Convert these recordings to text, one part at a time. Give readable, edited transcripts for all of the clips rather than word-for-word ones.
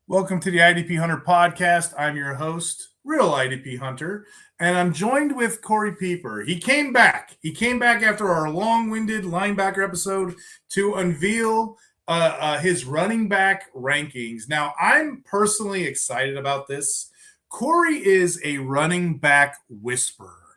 Welcome to the IDP Hunter podcast. I'm your host, Real IDP Hunter, and I'm joined with Corey Piper. He came back. He came back after our long-winded linebacker episode to unveil his running back rankings. Now, I'm personally excited about this. Corey is a running back whisperer.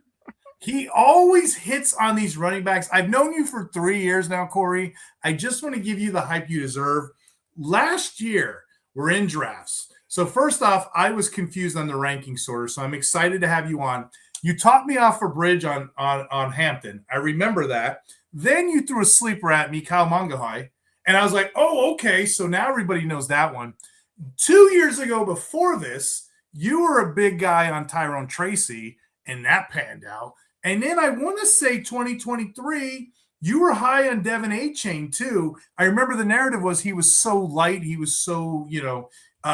He always hits on these running backs. I've known you for 3 years now, Corey. I just want to give you the hype you deserve. Last year, we're in drafts. So first off, I was confused on the ranking sorter, so I'm excited to have you on. You taught me off a bridge on Hampton. I remember that. Then you threw a sleeper at me, Kyle Mangahai, and I was like, oh, okay, so now everybody knows that one. 2 years ago before this, you were a big guy on Tyrone Tracy, and that panned out. And then I want to say 2023, you were high on Devin A-Chain too. I remember the narrative was he was so light. He was so,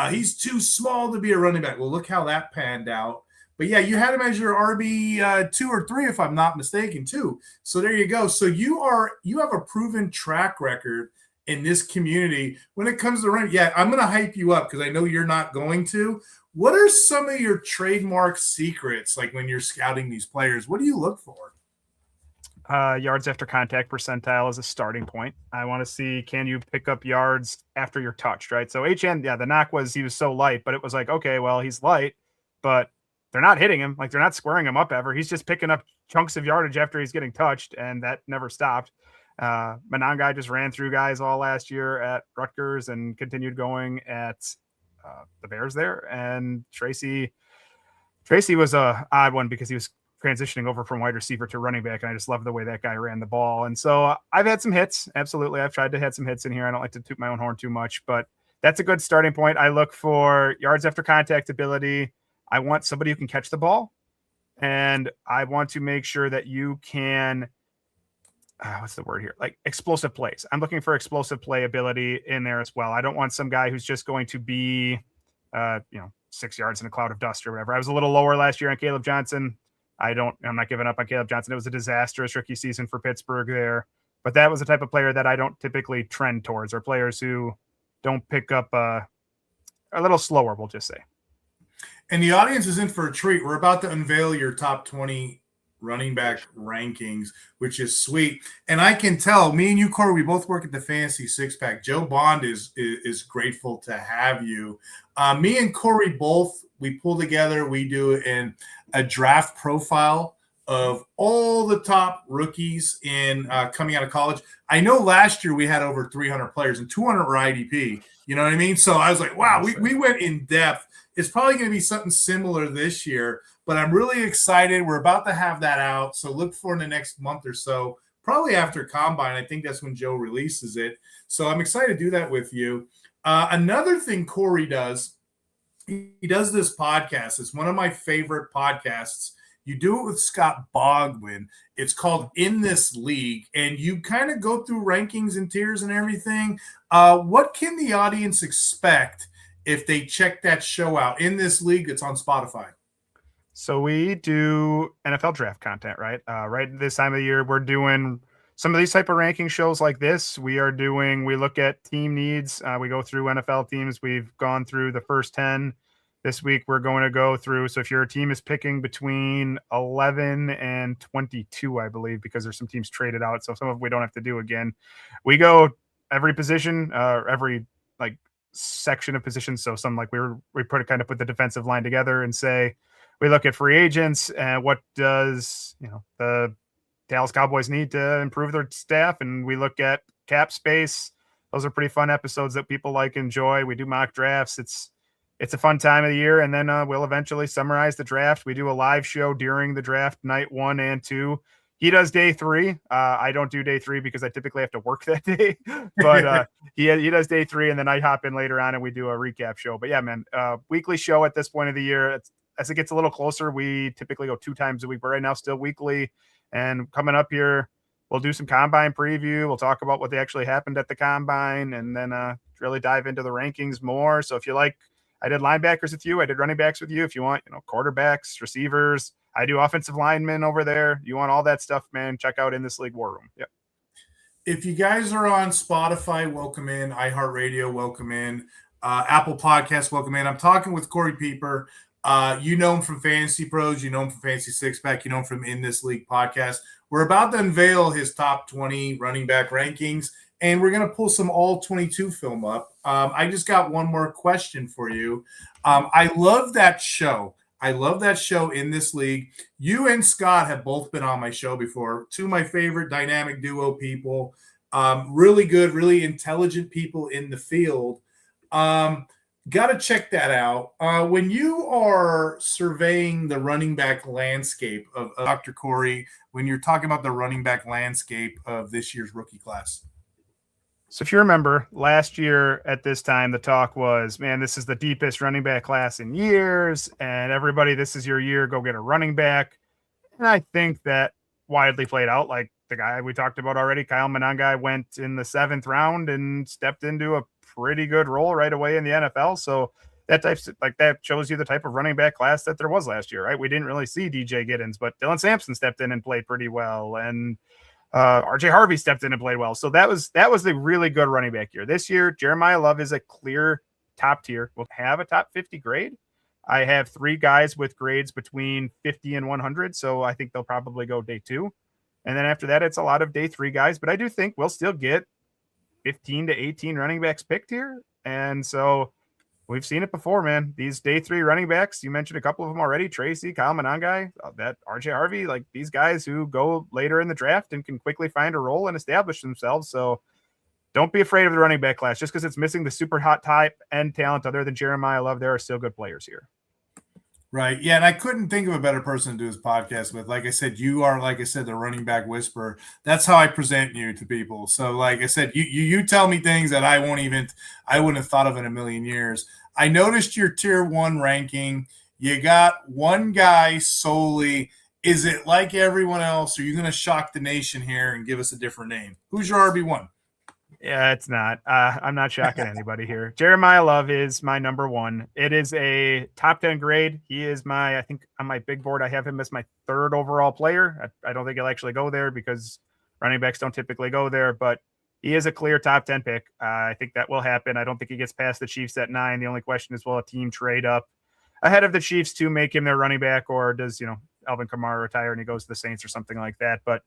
he's too small to be a running back. Well, look how that panned out. But yeah, you had him as your RB 2 or 3, if I'm not mistaken, too. So there you go. So you have a proven track record in this community when it comes to running. Yeah, I'm going to hype you up because I know you're not going to. What are some of your trademark secrets, like when you're scouting these players? What do you look for? Yards after contact percentile is a starting point. I want to see, can you pick up yards after you're touched, right? So HN, the knock was he was so light, but it was like, okay, well, he's light, but they're not hitting him. Like, they're not squaring him up ever. He's just picking up chunks of yardage after he's getting touched, and that never stopped. Manangai just ran through guys all last year at Rutgers and continued going at the Bears there. And Tracy was a odd one because he was transitioning over from wide receiver to running back, and I just love the way that guy ran the ball. And so I've had some hits. Absolutely. I've tried to hit some hits in here. I don't like to toot my own horn too much, but that's a good starting point. I look for yards after contact ability. I want somebody who can catch the ball, and I want to make sure that you can what's the word here? Like explosive plays. I'm looking for explosive play ability in there as well. I don't want some guy who's just going to be 6 yards in a cloud of dust or whatever. I was a little lower last year on Caleb Johnson. I'm not giving up on Caleb Johnson. It was a disastrous rookie season for Pittsburgh there, but that was the type of player that I don't typically trend towards, or players who don't pick up a little slower, we'll just say. And the audience is in for a treat. We're about to unveil your top 20 running back rankings, which is sweet. And I can tell, me and you, Corey, we both work at the Fantasy Six Pack. Joe Bond is grateful to have you. Me and Corey both, we pull together, we do a draft profile of all the top rookies in coming out of college. I know last year we had over 300 players and 200 were IDP. You know what I mean? So I was like, wow, we went in depth. It's probably going to be something similar this year, but I'm really excited. We're about to have that out. So look for in the next month or so, probably after Combine. I think that's when Joe releases it. So I'm excited to do that with you. Another thing Corey does, he does this podcast. It's one of my favorite podcasts. You do it with Scott Bogwin. It's called In This League, and you kind of go through rankings and tiers and everything. What can the audience expect if they check that show out? In This League, it's on Spotify. So we do NFL draft content, right? Right this time of the year, we're doing some of these type of ranking shows like this. We look at team needs. We go through NFL teams. We've gone through the first 10. This week, we're going to go through. So if your team is picking between 11 and 22, I believe, because there's some teams traded out. So some of we don't have to do again. We go every position, every section of positions. So some we put the defensive line together and say, we look at free agents and what does the Dallas Cowboys need to improve their staff, and we look at cap space. Those are pretty fun episodes that people enjoy. We do mock drafts. It's a fun time of the year, and then we'll eventually summarize the draft. We do a live show during the draft, night 1 and 2. He does day 3. I don't do day 3 because I typically have to work that day. But he does day 3, and then I hop in later on and we do a recap show. But yeah, man, weekly show at this point of the year. As it gets a little closer, we typically go 2 times a week, but right now still weekly. And coming up here, we'll do some Combine preview. We'll talk about what actually happened at the Combine, and then really dive into the rankings more. So if you like, I did linebackers with you. I did running backs with you. If you want, quarterbacks, receivers, I do offensive linemen over there. You want all that stuff, man, check out In This League War Room. Yep. If you guys are on Spotify, welcome in. iHeartRadio, welcome in. Apple Podcasts, welcome in. I'm talking with Corey Piper. You know him from Fantasy Pros. You know him from Fantasy Six Pack. You know him from In This League podcast. We're about to unveil his top 20 running back rankings, and we're going to pull some all 22 film up. I just got one more question for you. I love that show. I love that show, In This League. You and Scott have both been on my show before. Two of my favorite dynamic duo people. Really good, really intelligent people in the field. Got to check that out. When you are surveying the running back landscape of Dr. Corey, when you're talking about the running back landscape of this year's rookie class. So if you remember last year at this time, the talk was, man, this is the deepest running back class in years. And everybody, this is your year. Go get a running back. And I think that widely played out. Like the guy we talked about already, Kyle Monangai, went in the 7th round and stepped into a pretty good role right away in the NFL. So that shows you the type of running back class that there was last year, right? We didn't really see DJ Giddens, but Dylan Sampson stepped in and played pretty well. And RJ Harvey stepped in and played well. So that was the really good running back year. This year, Jeremiyah Love is a clear top tier. Will have a top 50 grade. I have 3 guys with grades between 50 and 100. So I think they'll probably go day 2. And then after that, it's a lot of day 3 guys, but I do think we'll still get 15 to 18 running backs picked here. And so we've seen it before, man. These day 3 running backs, you mentioned a couple of them already, Tracy, Kyle Monangai, that RJ Harvey, like these guys who go later in the draft and can quickly find a role and establish themselves. So don't be afraid of the running back class. Just because it's missing the super hot type and talent other than Jeremiyah Love, there are still good players here. Right. Yeah. And I couldn't think of a better person to do this podcast with. Like I said, you are, like I said, the running back whisperer. That's how I present you to people. So like I said, you tell me things that I wouldn't have thought of in a million years. I noticed your tier 1 ranking. You got one guy solely. Is it like everyone else? Or are you going to shock the nation here and give us a different name? Who's your RB1? Yeah, it's not. I'm not shocking anybody here. Jeremiyah Love is my number 1. It is a top 10 grade. He is I think on my big board, I have him as my 3rd overall player. I don't think he'll actually go there because running backs don't typically go there, but he is a clear top 10 pick. I think that will happen. I don't think he gets past the Chiefs at 9. The only question is, will a team trade up ahead of the Chiefs to make him their running back, or does, Alvin Kamara retire and he goes to the Saints or something like that? But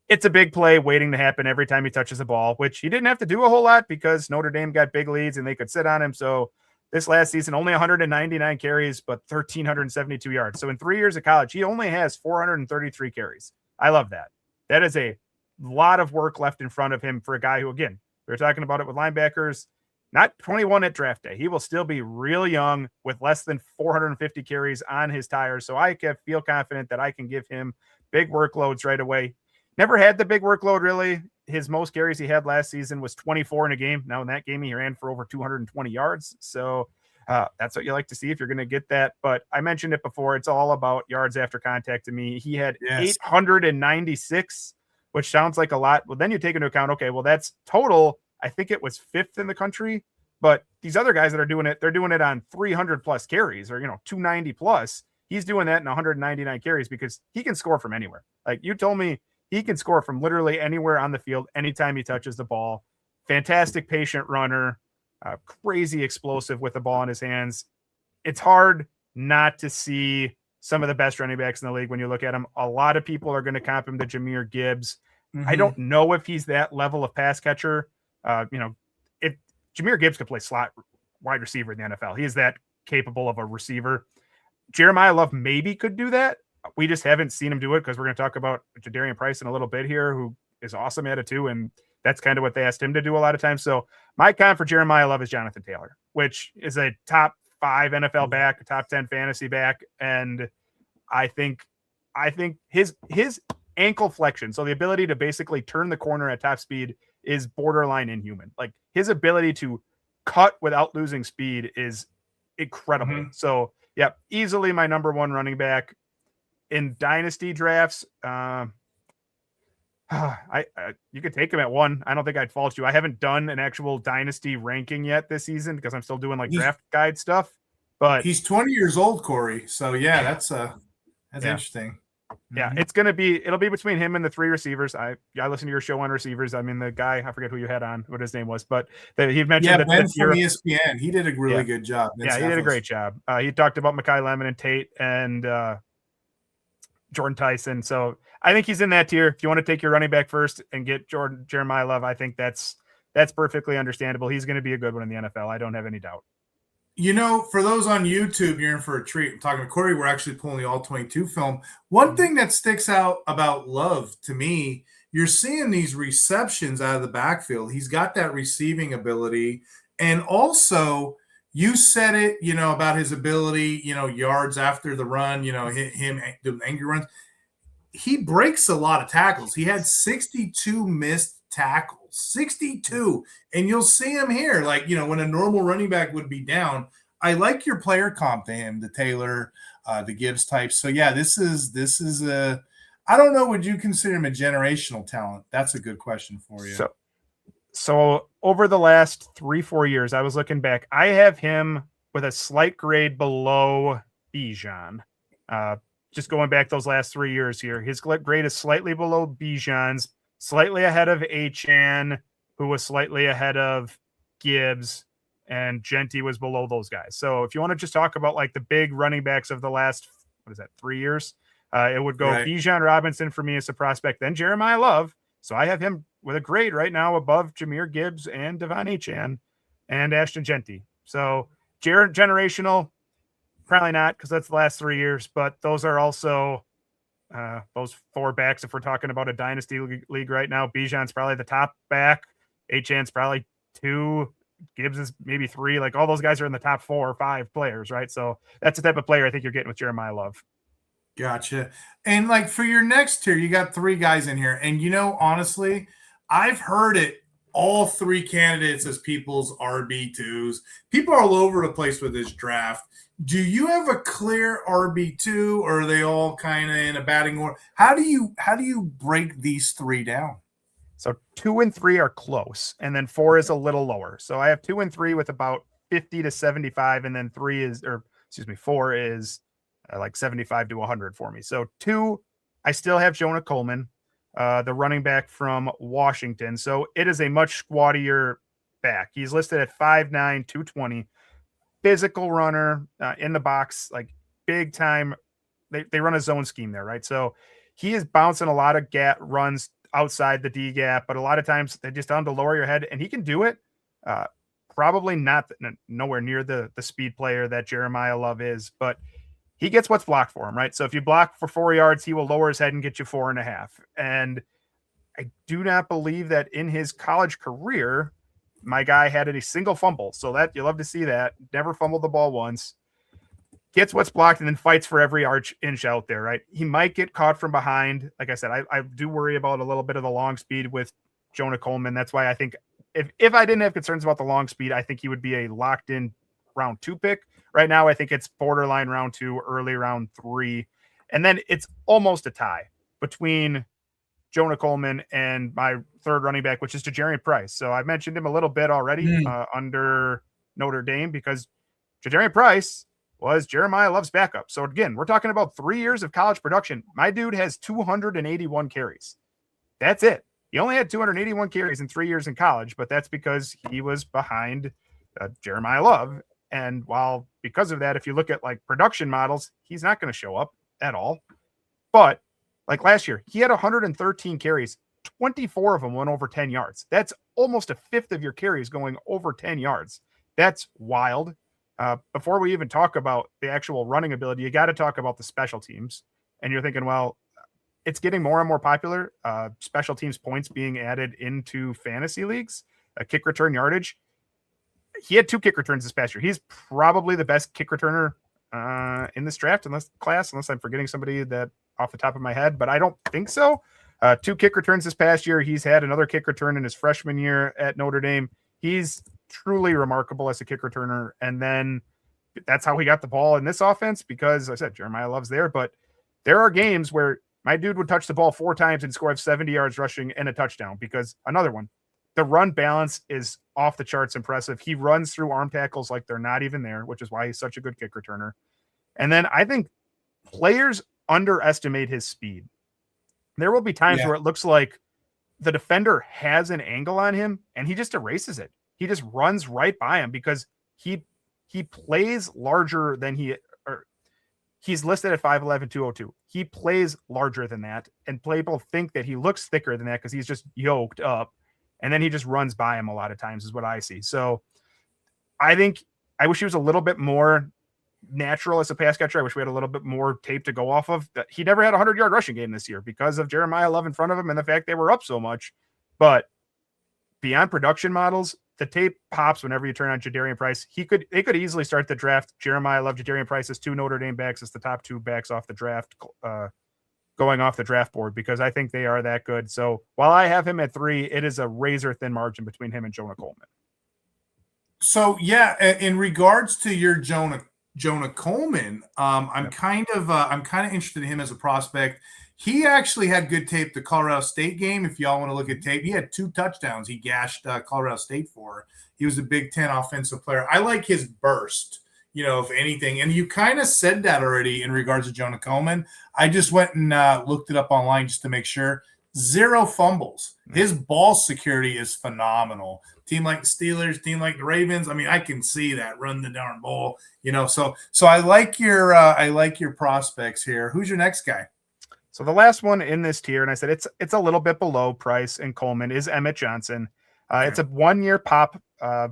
it's a big play waiting to happen every time he touches the ball, which he didn't have to do a whole lot because Notre Dame got big leads and they could sit on him. So this last season, only 199 carries, but 1,372 yards. So in 3 years of college, he only has 433 carries. I love that. That is a lot of work left in front of him for a guy who, again, we were talking about it with linebackers, not 21 at draft day. He will still be real young with less than 450 carries on his tires. So I can feel confident that I can give him big workloads right away. Never had the big workload, really. His most carries he had last season was 24 in a game. Now, in that game, he ran for over 220 yards. So that's what you like to see if you're going to get that. But I mentioned it before. It's all about yards after contact to me. He had 896, which sounds like a lot. Well, then you take into account, okay, well, that's total. I think it was 5th in the country. But these other guys that are doing it, they're doing it on 300 plus carries or, 290 plus. He's doing that in 199 carries because he can score from anywhere. Like you told me, he can score from literally anywhere on the field anytime he touches the ball. Fantastic patient runner, crazy explosive with the ball in his hands. It's hard not to see some of the best running backs in the league when you look at him. A lot of people are going to comp him to Jahmyr Gibbs. Mm-hmm. I don't know if he's that level of pass catcher. If Jahmyr Gibbs could play slot wide receiver in the NFL, he is that capable of a receiver. Jeremiyah Love maybe could do that. We just haven't seen him do it because we're going to talk about Jadarian Price in a little bit here, who is awesome at it too. And that's kind of what they asked him to do a lot of times. So my comp for Jeremiyah Love is Jonathan Taylor, which is a top 5 NFL back, a top 10 fantasy back. And I think his ankle flexion, so the ability to basically turn the corner at top speed, is borderline inhuman. Like his ability to cut without losing speed is incredible. Mm-hmm. So yeah, easily my number 1 running back. In dynasty drafts, you could take him at 1. I don't think I'd fault you. I haven't done an actual dynasty ranking yet this season because I'm still doing draft guide stuff. But he's 20 years old, Corey. So yeah, that's interesting. Yeah, it'll be between him and the three receivers. I listened to your show on receivers. I mean, the guy, I forget who you had on, what his name was, but he mentioned that Ben from ESPN. He did a really good job. Yeah, he did a great job. He talked about Mekhi Lemon and Tate and Jordan Tyson. So I think he's in that tier. If you want to take your running back first and get Jeremiah Love, I think that's perfectly understandable. He's going to be a good one in the NFL. I don't have any doubt. For those on YouTube, you're in for a treat. I'm talking to Corey. We're actually pulling the All-22 film. One thing that sticks out about Love to me, you're seeing these receptions out of the backfield. He's got that receiving ability. And also, you said it, about his ability, yards after the run, him doing angry runs. He breaks a lot of tackles. He had 62 missed tackles. 62. And you'll see him here, when a normal running back would be down. I like your player comp to him, the Taylor, the Gibbs type. So yeah, this is I don't know, would you consider him a generational talent? That's a good question for you. So over the last 3-4 years, I was looking back, I have him with a slight grade below Bijan. Just going back those last 3 years here, his grade is slightly below Bijan's, slightly ahead of Achane, who was slightly ahead of Gibbs, and Genty was below those guys. So if you want to just talk about the big running backs of the last, 3 years, it would go Bijan Robinson for me as a prospect, then Jeremiah Love. So I have him with a grade right now above Jahmyr Gibbs and Devon Achane and Ashton Genty. So generational, probably not, because that's the last 3 years, but those are also those 4 backs. If we're talking about a dynasty league right now, Bijan's probably the top back. Achane's probably 2. Gibbs is maybe 3. All those guys are in the top 4 or 5 players, right? So that's the type of player I think you're getting with Jeremiah Love. Gotcha. And for your next tier, you got 3 guys in here. And honestly, I've heard it, all 3 candidates as people's RB2s. People are all over the place with this draft. Do you have a clear RB2, or are they all kind of in a batting order? How do you break these 3 down? So 2 and 3 are close, and then 4 is a little lower. So I have 2 and 3 with about 50 to 75, and then 4 is 75 to 100 for me. So 2, I still have Jonah Coleman, the running back from Washington. So it is a much squattier back. He's listed at 5'9", 220. Physical runner in the box, big time. They run a zone scheme there, right? So he is bouncing a lot of runs outside the D gap, but a lot of times they just tell him to lower your head, and he can do it. Probably not nowhere near the speed player that Jeremiah Love is, but he gets what's blocked for him, right? So if you block for 4 yards, he will lower his head and get you 4.5. And I do not believe that in his college career, my guy had a single fumble. So that you love to see that. Never fumbled the ball once. Gets what's blocked and then fights for every inch out there, right? He might get caught from behind. Like I said, I do worry about a little bit of the long speed with Jonah Coleman. That's why I think if I didn't have concerns about the long speed, I think he would be a locked in round 2 pick. Right now, I think it's borderline round 2, early round 3. And then it's almost a tie between Jonah Coleman and my third running back, which is Ja'Jarian Price. So I mentioned him a little bit already under Notre Dame, because Ja'Jarian Price was Jeremiah Love's backup. So again, we're talking about 3 years of college production. My dude has 281 carries. That's it. He only had 281 carries in 3 years in college, but that's because he was behind Jeremiah Love. And because of that, if you look at production models, he's not going to show up at all. But last year, he had 113 carries. 24 of them went over 10 yards. That's almost a fifth of your carries going over 10 yards. That's wild. Before we even talk about the actual running ability, you got to talk about the special teams. And you're thinking, well, it's getting more and more popular. Special teams points being added into fantasy leagues, kick return yardage. He had 2 kick returns this past year. He's probably the best kick returner in this draft, unless I'm forgetting somebody that off the top of my head, but I don't think so. 2 kick returns this past year. He's had another kick return in his freshman year at Notre Dame. He's truly remarkable as a kick returner. And then that's how he got the ball in this offense, because I said Jeremiah Love's there, but there are games where my dude would touch the ball 4 times and score 70 yards rushing and a touchdown, because another one, the run balance is off the charts impressive. He runs through arm tackles like they're not even there, which is why he's such a good kick returner. And then I think players underestimate his speed. There will be times where it looks like the defender has an angle on him and he just erases it. He just runs right by him because he plays larger than he's listed at 5'11", 202. He plays larger than that, and people think that he looks thicker than that because he's just yoked up, and then he just runs by him a lot of times is what I see. So I wish he was a little bit more natural as a pass catcher. I wish we had a little bit more tape to go off of. He never had a 100-yard rushing game this year because of Jeremiyah Love in front of him and the fact they were up so much. But beyond production models, the tape pops whenever you turn on Jadarian Price. They could easily start the draft. Jeremiyah Love, Jadarian Price as 2 Notre Dame backs as the top 2 backs off the draft, going off the draft board, because I think they are that good. So while I have him at 3, it is a razor thin margin between him and Jonah Coleman. So yeah, in regards to your Jonah Coleman, I'm kind of interested in him as a prospect. He actually had good tape the Colorado State game. If y'all want to look at tape, he had 2 touchdowns. He gashed Colorado State for. He was a Big Ten offensive player. I like his burst, if anything. And you kind of said that already in regards to Jonah Coleman. I just went and looked it up online just to make sure. 0 fumbles. His ball security is phenomenal. Team like the Steelers, team like the Ravens. I mean, I can see that run the darn ball. So I like your prospects here. Who's your next guy? So the last one in this tier, and I said it's a little bit below Price and Coleman, is Emmett Johnson. It's a 1-year pop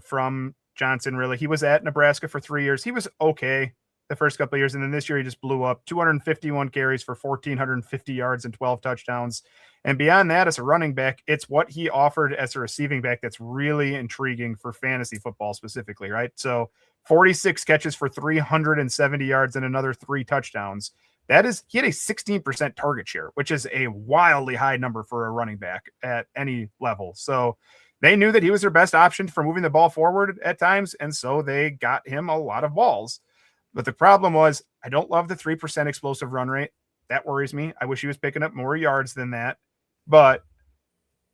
from Johnson, really. He was at Nebraska for 3 years. He was okay the first couple of years, and then this year he just blew up. 251 carries for 1,450 yards and 12 touchdowns. And beyond that, as a running back, it's what he offered as a receiving back that's really intriguing for fantasy football specifically, right? So 46 catches for 370 yards and another 3 touchdowns. He had a 16% target share, which is a wildly high number for a running back at any level. So they knew that he was their best option for moving the ball forward at times, and so they got him a lot of balls. But the problem was, I don't love the 3% explosive run rate. That worries me. I wish he was picking up more yards than that. But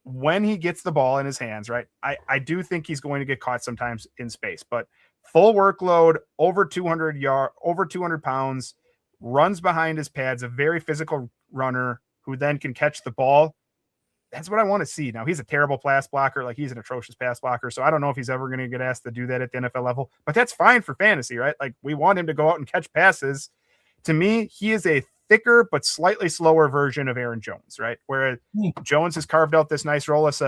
when he gets the ball in his hands, right, I do think he's going to get caught sometimes in space. But full workload, over 200 pounds, runs behind his pads, a very physical runner who then can catch the ball. That's what I want to see. Now, he's a terrible pass blocker. Like, he's an atrocious pass blocker. So I don't know if he's ever going to get asked to do that at the NFL level, but that's fine for fantasy, right? Like, we want him to go out and catch passes. To me, he is a thicker, but slightly slower version of Aaron Jones, right? Where Jones has carved out this nice role as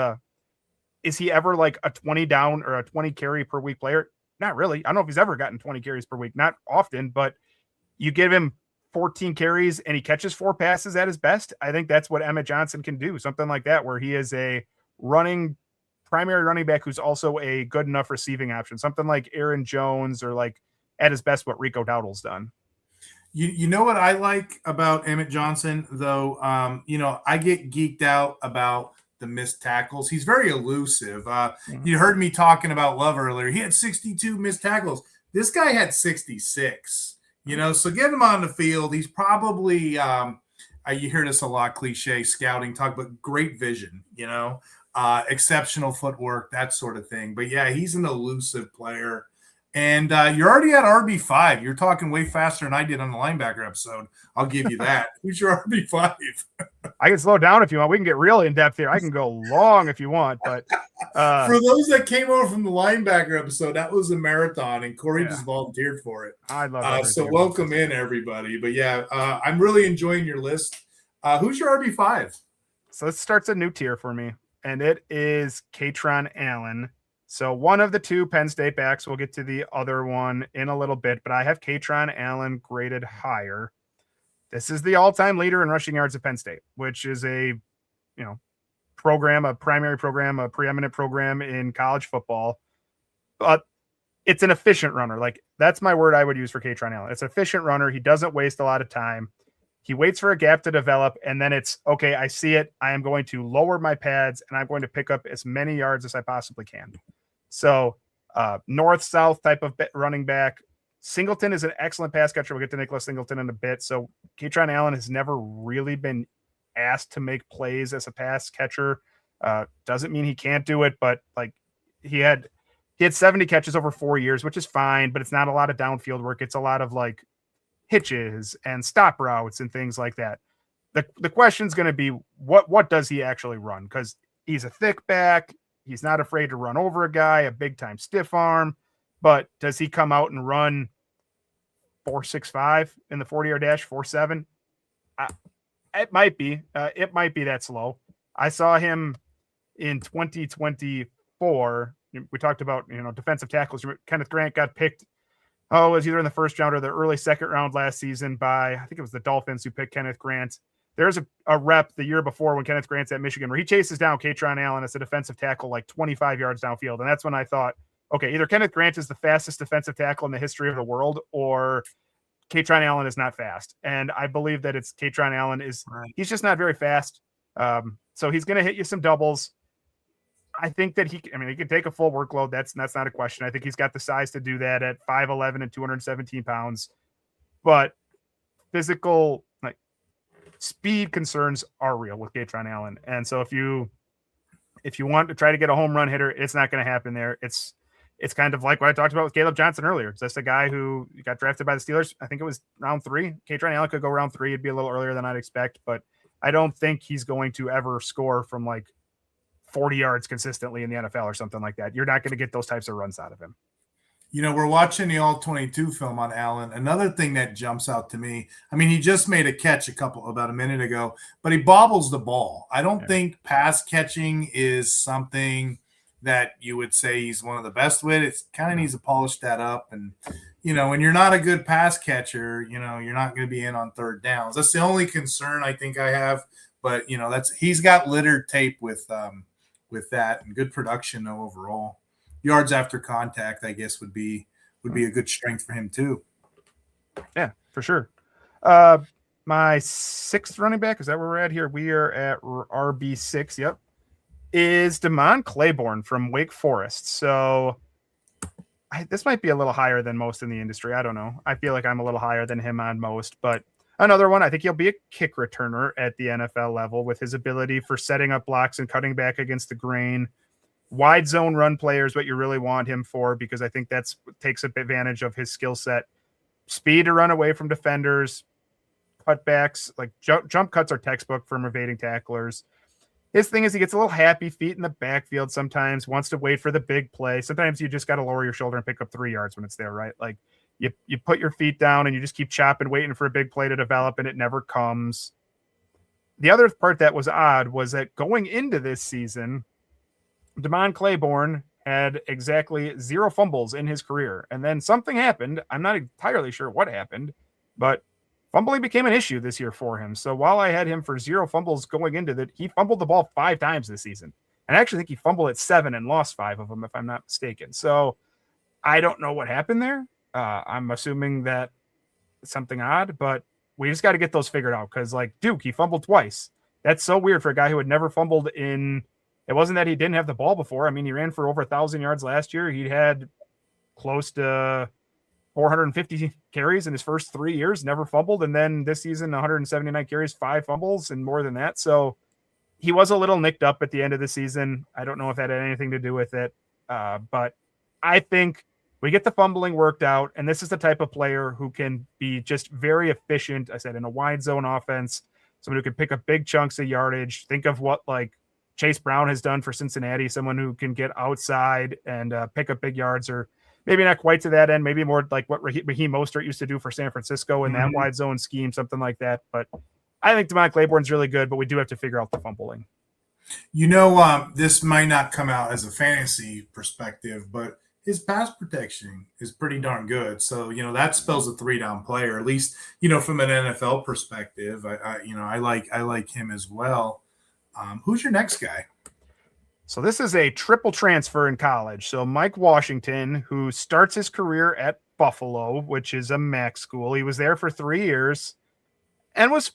is he ever like a 20 down or a 20 carry per week player? Not really. I don't know if he's ever gotten 20 carries per week. Not often, but you give him 14 carries and he catches 4 passes at his best. I think that's what Emmett Johnson can do. Something like that, where he is a primary running back who's also a good enough receiving option. Something like Aaron Jones, or like at his best what Rico Dowdle's done. You know what I like about Emmett Johnson, though? I get geeked out about the missed tackles. He's very elusive. You heard me talking about Love earlier. He had 62 missed tackles. This guy had 66. So get him on the field. He's probably, you hear this a lot, cliche scouting talk, but great vision, exceptional footwork, that sort of thing. But yeah, he's an elusive player. And you're already at RB5. You're talking way faster than I did on the linebacker episode. I'll give you that. Who's your RB5? I can slow down if you want. We can get really in depth here. I can go long if you want. But for those that came over from the linebacker episode, that was a marathon, and Corey just volunteered for it. I love it. So welcome in, everybody. But yeah, I'm really enjoying your list. Who's your RB5? So this starts a new tier for me, and it is Katron Allen. So one of the 2 Penn State backs. We'll get to the other one in a little bit, but I have Katron Allen graded higher. This is the all-time leader in rushing yards at Penn State, which is a program, a primary program, a preeminent program in college football. But it's an efficient runner. Like, that's my word I would use for Katron Allen. It's an efficient runner. He doesn't waste a lot of time. He waits for a gap to develop, and then it's, okay, I see it. I am going to lower my pads, and I'm going to pick up as many yards as I possibly can. So north-south type of running back. Singleton is an excellent pass catcher. We'll get to Nicholas Singleton in a bit. So Katron Allen has never really been asked to make plays as a pass catcher. Doesn't mean he can't do it, but like he had 70 catches over 4 years, which is fine, but it's not a lot of downfield work. It's a lot of like hitches and stop routes and things like that. The question's going to be what does he actually run? Because he's a thick back. He's not afraid to run over a guy, a big time stiff arm. But does he come out and run 4.65 in the 40-yard dash, 4.7? It might be. It might be that slow. I saw him in 2024. We talked about, defensive tackles. Kenneth Grant got picked. It was either in the first round or the early second round last season by, I think it was the Dolphins who picked Kenneth Grant. There's a rep the year before when Kenneth Grant's at Michigan where he chases down Kaytron Allen as a defensive tackle like 25 yards downfield. And that's when I thought, okay, either Kenneth Grant is the fastest defensive tackle in the history of the world or Kaytron Allen is not fast. And I believe that it's Kaytron Allen he's just not very fast. So he's going to hit you some doubles. I think that he can take a full workload. That's not a question. I think he's got the size to do that at 5'11" and 217 pounds, but physical, like speed concerns are real with Kaytron Allen. And so if you want to try to get a home run hitter, it's not going to happen there. It's kind of like what I talked about with Caleb Johnson earlier. It's just a guy who got drafted by the Steelers. I think it was round 3. Kaytron Allen could go round 3. It'd be a little earlier than I'd expect, but I don't think he's going to ever score from like 40 yards consistently in the NFL or something like that. You're not going to get those types of runs out of him. We're watching the All-22 film on Allen. Another thing that jumps out to me, he just made a catch about a minute ago, but he bobbles the ball. I don't think pass catching is something that you would say he's one of the best with. It kind of needs to polish that up. And, when you're not a good pass catcher, you're not going to be in on third downs. That's the only concern I think I have. But, he's got littered tape with that and good production overall. Yards after contact, I guess, would be a good strength for him too. Yeah, for sure. My 6th running back, is that where we're at here? We are at RB6. Yep. Is Damon Claiborne from Wake Forest. So this might be a little higher than most in the industry. I don't know. I feel like I'm a little higher than him on most, but another one, I think he'll be a kick returner at the NFL level with his ability for setting up blocks and cutting back against the grain. Wide zone run players, what you really want him for, because I think that's takes advantage of his skill set. Speed to run away from defenders, cutbacks, like jump cuts are textbook from evading tacklers. His thing is he gets a little happy feet in the backfield sometimes, wants to wait for the big play. Sometimes you just got to lower your shoulder and pick up 3 yards when it's there, right? Like you put your feet down and you just keep chopping, waiting for a big play to develop, and it never comes. The other part that was odd was that going into this season, Damon Claiborne had exactly 0 fumbles in his career. And then something happened. I'm not entirely sure what happened, but fumbling became an issue this year for him. So while I had him for 0 fumbles going into that, he fumbled the ball 5 times this season. And I actually think he fumbled at 7 and lost 5 of them, if I'm not mistaken. So I don't know what happened there. I'm assuming that something odd, but we just got to get those figured out. Cause like Duke, he fumbled twice. That's so weird for a guy who had never fumbled in. It wasn't that he didn't have the ball before. He ran for over 1,000 yards last year. He had close to 450 carries in his first 3 years, never fumbled. And then this season, 179 carries, 5 fumbles and more than that. So he was a little nicked up at the end of the season. I don't know if that had anything to do with it. But I think we get the fumbling worked out. And this is the type of player who can be just very efficient. I said in a wide zone offense, someone who can pick up big chunks of yardage. Think of what like Chase Brown has done for Cincinnati, someone who can get outside and pick up big yards, or maybe not quite to that end, maybe more like what Raheem Mostert used to do for San Francisco in that wide zone scheme, something like that. But I think Damon Claiborne's really good, but we do have to figure out the fumbling. This might not come out as a fantasy perspective, but his pass protection is pretty darn good. So, that spells a 3-down player, at least, from an NFL perspective. I like him as well. Who's your next guy? So this is a triple transfer in college. So Mike Washington, who starts his career at Buffalo, which is a MAC school. He was there for 3 years and was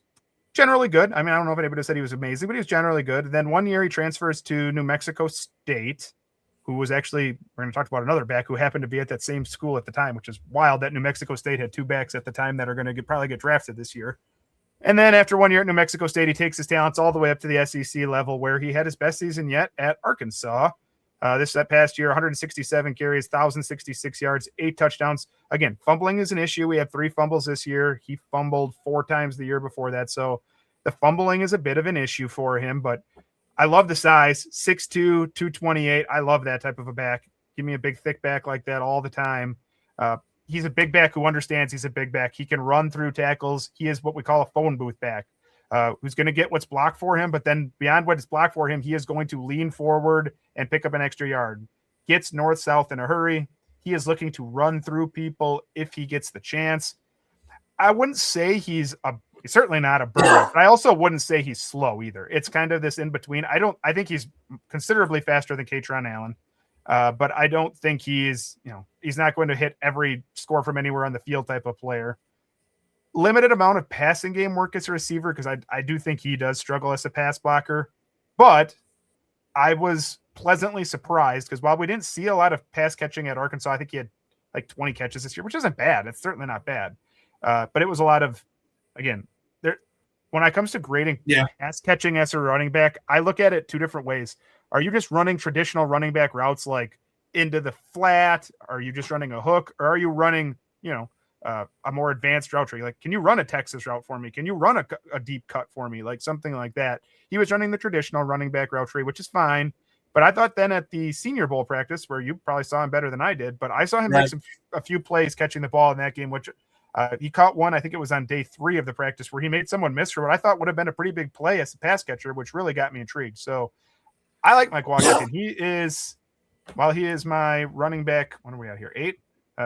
generally good. I don't know if anybody said he was amazing, but he was generally good. Then 1 year he transfers to New Mexico State, who was actually, we're going to talk about another back who happened to be at that same school at the time, which is wild that New Mexico State had 2 backs at the time that are going to probably get drafted this year. And then after 1 year at New Mexico State, he takes his talents all the way up to the SEC level, where he had his best season yet at Arkansas, That past year, 167 carries, 1,066 yards, 8 touchdowns. Again, fumbling is an issue. We had 3 fumbles this year. He fumbled 4 times the year before that. So the fumbling is a bit of an issue for him, but I love the size, 6'2", 228. I love that type of a back. Give me a big, thick back like that all the time. He's a big back who understands he's a big back. He can run through tackles. He is what we call a phone booth back, who's going to get what's blocked for him, but then beyond what is blocked for him, he is going to lean forward and pick up an extra yard. Gets north-south in a hurry. He is looking to run through people if he gets the chance. I wouldn't say he's certainly not a bird, but I also wouldn't say he's slow either. It's kind of this in between. I think he's considerably faster than Katron Allen. But I don't think he's not going to hit every score from anywhere on the field type of player. Limited amount of passing game work as a receiver, because I do think he does struggle as a pass blocker. But I was pleasantly surprised because while we didn't see a lot of pass catching at Arkansas, I think he had like 20 catches this year, which isn't bad. It's certainly not bad. But it was a lot of, again, when it comes to grading pass catching as a running back, I look at it 2 different ways. Are you just running traditional running back routes like into the flat? Are you just running a hook? Or are you running, a more advanced route tree? Like, can you run a Texas route for me? Can you run a deep cut for me? Like something like that. He was running the traditional running back route tree, which is fine. But I thought then at the Senior Bowl practice, where you probably saw him better than I did, but I saw him make a few plays catching the ball in that game, which he caught one, I think it was on day 3 of the practice, where he made someone miss for what I thought would have been a pretty big play as a pass catcher, which really got me intrigued. So I like Mike Washington. While he is my running back, what are we at here? 8,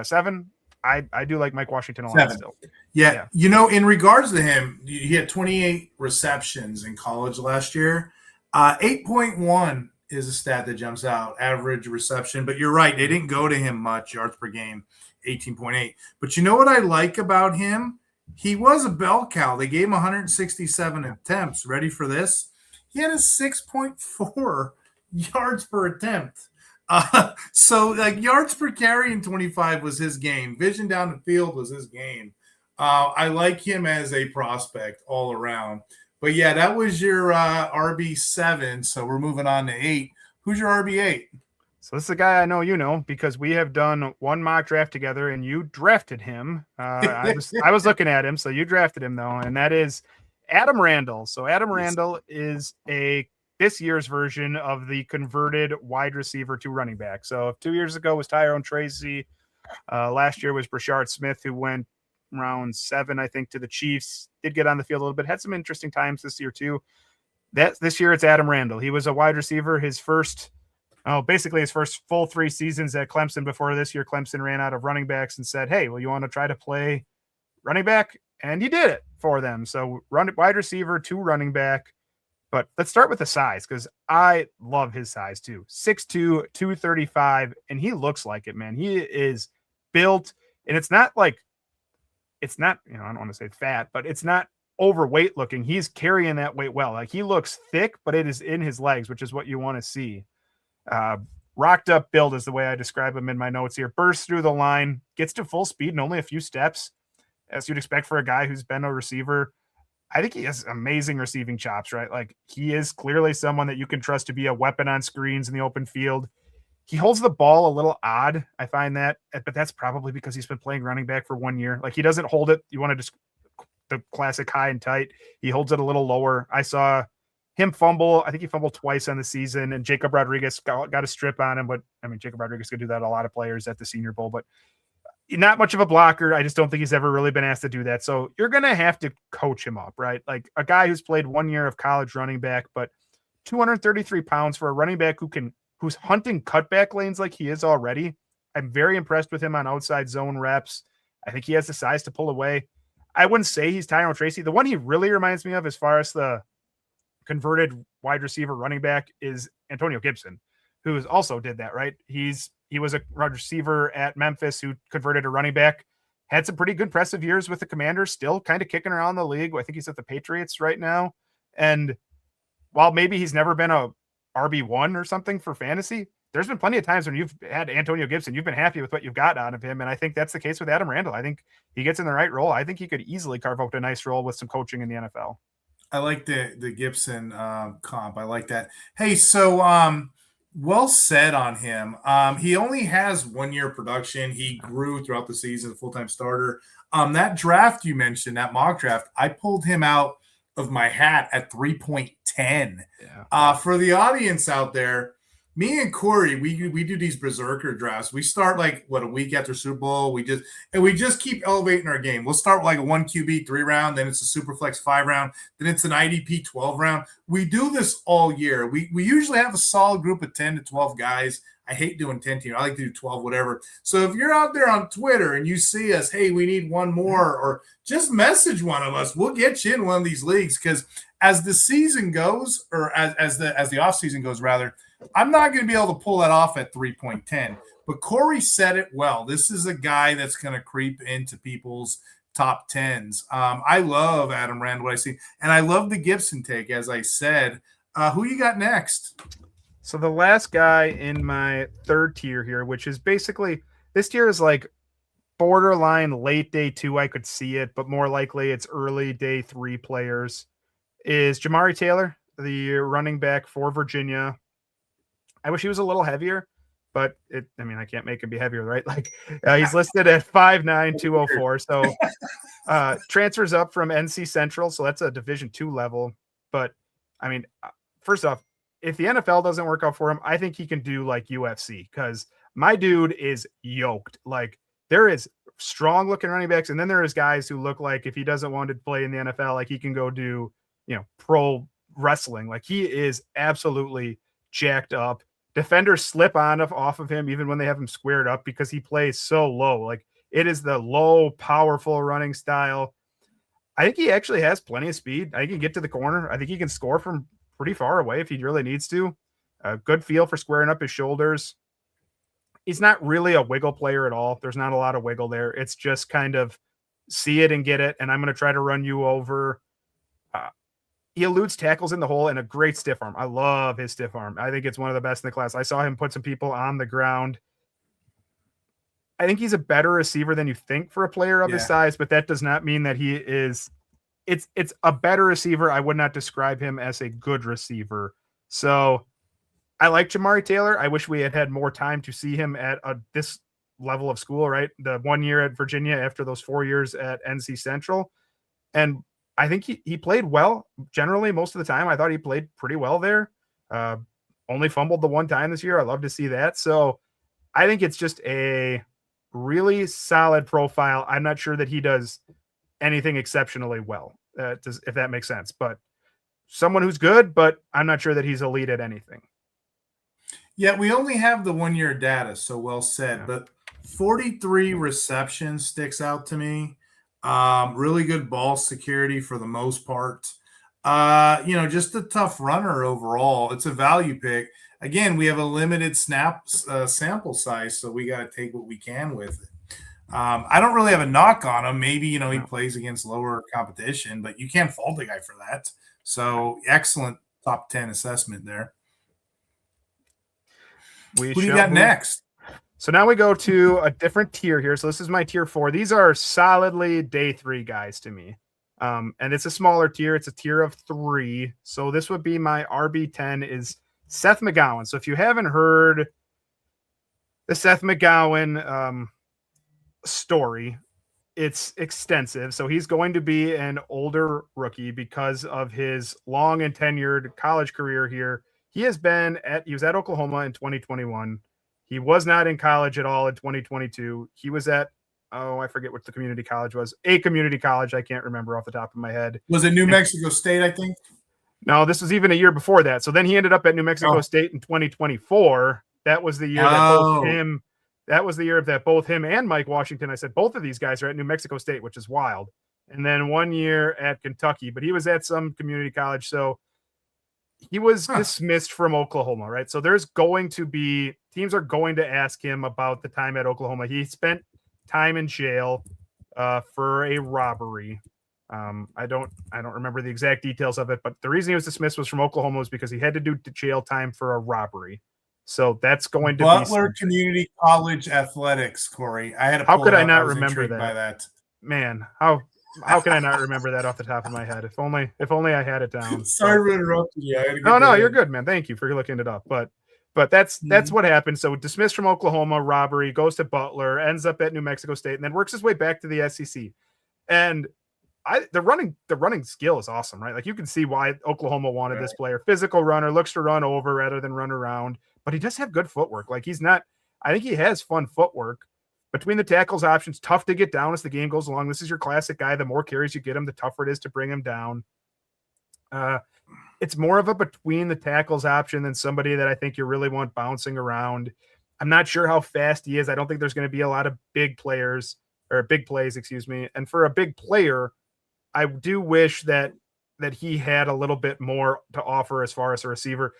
7. I do like Mike Washington a lot still. Yeah. In regards to him, he had 28 receptions in college last year. 8.1 is a stat that jumps out, average reception. But you're right, they didn't go to him much, yards per game, 18.8. But you know what I like about him? He was a bell cow. They gave him 167 attempts. Ready for this? He had a 6.4 yards per attempt. So like yards per carry in 25 was his game. Vision down the field was his game. I like him as a prospect all around. But yeah, that was your RB7. So we're moving on to 8. Who's your RB8? So this is a guy I know you know because we have done one mock draft together and you drafted him. I was looking at him, so you drafted him though, and that is Adam Randall. So Adam Randall is this year's version of the converted wide receiver to running back. So 2 years ago was Tyrone Tracy. Last year was Brashard Smith, who went round 7, I think, to the Chiefs. Did get on the field a little bit. Had some interesting times this year too. This year it's Adam Randall. He was a wide receiver his first full 3 seasons at Clemson. Before this year, Clemson ran out of running backs and said, hey, well, you want to try to play running back? And he did it for them. So wide receiver to running back. But let's start with the size, because I love his size too. 6'2", 235, and he looks like it, man. He is built, and it's not, I don't want to say fat, but it's not overweight looking. He's carrying that weight well. Like, he looks thick, but it is in his legs, which is what you want to see. Rocked up build is the way I describe him in my notes here. Bursts through the line, gets to full speed in only a few steps, as you'd expect for a guy who's been a receiver. I think he has amazing receiving chops, right? Like, he is clearly someone that you can trust to be a weapon on screens in the open field. He holds the ball a little odd. I find that, but that's probably because he's been playing running back for 1 year. Like, he doesn't hold it. You want to just the classic high and tight. He holds it a little lower. I saw him fumble. I think he fumbled twice on the season, and Jacob Rodriguez got a strip on him. But I mean, Jacob Rodriguez could do that. A lot of players at the Senior Bowl, but not much of a blocker. I just don't think he's ever really been asked to do that. So you're going to have to coach him up, right? Like, a guy who's played 1 year of college running back, but 233 pounds for a running back who's hunting cutback lanes like he is already. I'm very impressed with him on outside zone reps. I think he has the size to pull away. I wouldn't say he's Tyrone Tracy. The one he really reminds me of as far as the converted wide receiver running back is Antonio Gibson, who also did that, right? He was a wide receiver at Memphis who converted to running back, had some pretty good impressive years with the Commanders, still kind of kicking around the league. I think he's at the Patriots right now. And while maybe he's never been a RB1 or something for fantasy, there's been plenty of times when you've had Antonio Gibson, you've been happy with what you've got out of him. And I think that's the case with Adam Randall. I think he gets in the right role. I think he could easily carve out a nice role with some coaching in the NFL. I like the Gibson comp. I like that. Hey, so Well said on him. He only has 1 year production. He grew throughout the season, a full-time starter. That draft you mentioned, that mock draft, I pulled him out of my hat at 3.10. Yeah. For the audience out there, me and Corey, we do these berserker drafts. We start like a week after Super Bowl. We just keep elevating our game. We'll start with like a 1 QB 3 round, then it's a super flex 5 round, then it's an IDP 12 round. We do this all year. We usually have a solid group of 10 to 12 guys. I hate doing 10 team. I like to do 12, whatever. So if you're out there on Twitter and you see us, hey, we need one more, or just message one of us. We'll get you in one of these leagues, because as the season goes, or as the off season goes, rather, I'm not going to be able to pull that off at 3.10. But Corey said it well. This is a guy that's going to creep into people's top tens. I love Adam Rand, what I see. And I love the Gibson take, as I said. Who you got next? So the last guy in my third tier here, which is basically, this tier is like borderline late day 2. I could see it, but more likely it's early day 3 players, is Jamari Taylor, the running back for Virginia. I wish he was a little heavier, but I can't make him be heavier, right? Like he's listed at 5'9", 204. So transfers up from NC Central. So that's a Division II level. But first off, if the NFL doesn't work out for him, I think he can do like UFC, because my dude is yoked. Like, there is strong looking running backs, and then there is guys who look like, if he doesn't want to play in the NFL, like he can go do, pro wrestling. Like, he is absolutely jacked up. Defenders slip off of him even when they have him squared up, because he plays so low. Like, it is the low, powerful running style. I think he actually has plenty of speed. I think he can get to the corner. I think he can score from pretty far away if he really needs to. A good feel for squaring up his shoulders. He's not really a wiggle player at all. There's not a lot of wiggle there. It's just kind of see it and get it, and I'm going to try to run you over. He eludes tackles in the hole, and a great stiff arm. I love his stiff arm. I think it's one of the best in the class. I saw him put some people on the ground. I think he's a better receiver than you think for a player of his size, but that does not mean that he is. It's a better receiver. I would not describe him as a good receiver. So I like Jamari Taylor. I wish we had had more time to see him at this level of school, right? The 1 year at Virginia after those 4 years at NC Central. And I think he played well generally most of the time. I thought he played pretty well there. Only fumbled the one time this year. I love to see that. So I think it's just a really solid profile. I'm not sure that he does anything exceptionally well, if that makes sense. But someone who's good, but I'm not sure that he's elite at anything. Yeah, we only have the 1 year data, so well said. Yeah. But 43 receptions sticks out to me. Really good ball security for the most part. Just a tough runner overall. It's a value pick. Again, we have a limited sample size, so we got to take what we can with it. I don't really have a knock on him. Maybe, he plays against lower competition, but you can't fault the guy for that. So excellent top 10 assessment there. Who do you got next? So now we go to a different tier here. So this is my tier 4. These are solidly day 3 guys to me. And it's a smaller tier. It's a tier of 3. So this would be my RB10 is Seth McGowan. So if you haven't heard the Seth McGowan story, it's extensive. So he's going to be an older rookie because of his long and tenured college career here. He was at Oklahoma in 2021. He was not in college at all in 2022. He was at, I forget what the community college was. A community college. I can't remember off the top of my head. Was it New Mexico State, I think? No, this was even a year before that. So then he ended up at New Mexico State in 2024. That was the year that was the year that both him and Mike Washington, I said, both of these guys are at New Mexico State, which is wild. And then 1 year at Kentucky, but he was at some community college. So he was dismissed from Oklahoma, right? So there's going to be teams are going to ask him about the time at Oklahoma. He spent time in jail for a robbery. I don't remember the exact details of it, but the reason he was dismissed was from Oklahoma was because he had to do jail time for a robbery. So that's going to Butler Community College Athletics, Corey. I had to how could I not remember that? By that? Man, how can I not remember that off the top of my head? If only I had it down. Sorry for interrupting you. No, you're good, man. Thank you for looking it up. But But that's what happened. So dismissed from Oklahoma, robbery, goes to Butler, ends up at New Mexico State, and then works his way back to the SEC. And the running skill is awesome, right? Like you can see why Oklahoma wanted this player. Physical runner, looks to run over rather than run around, but he does have good footwork. Like I think he has fun footwork. Between the tackles options, tough to get down as the game goes along. This is your classic guy. The more carries you get him, the tougher it is to bring him down. It's more of a between the tackles option than somebody that I think you really want bouncing around. I'm not sure how fast he is. I don't think there's going to be a lot of big plays, excuse me. And for a big player, I do wish that he had a little bit more to offer as far as a receiver.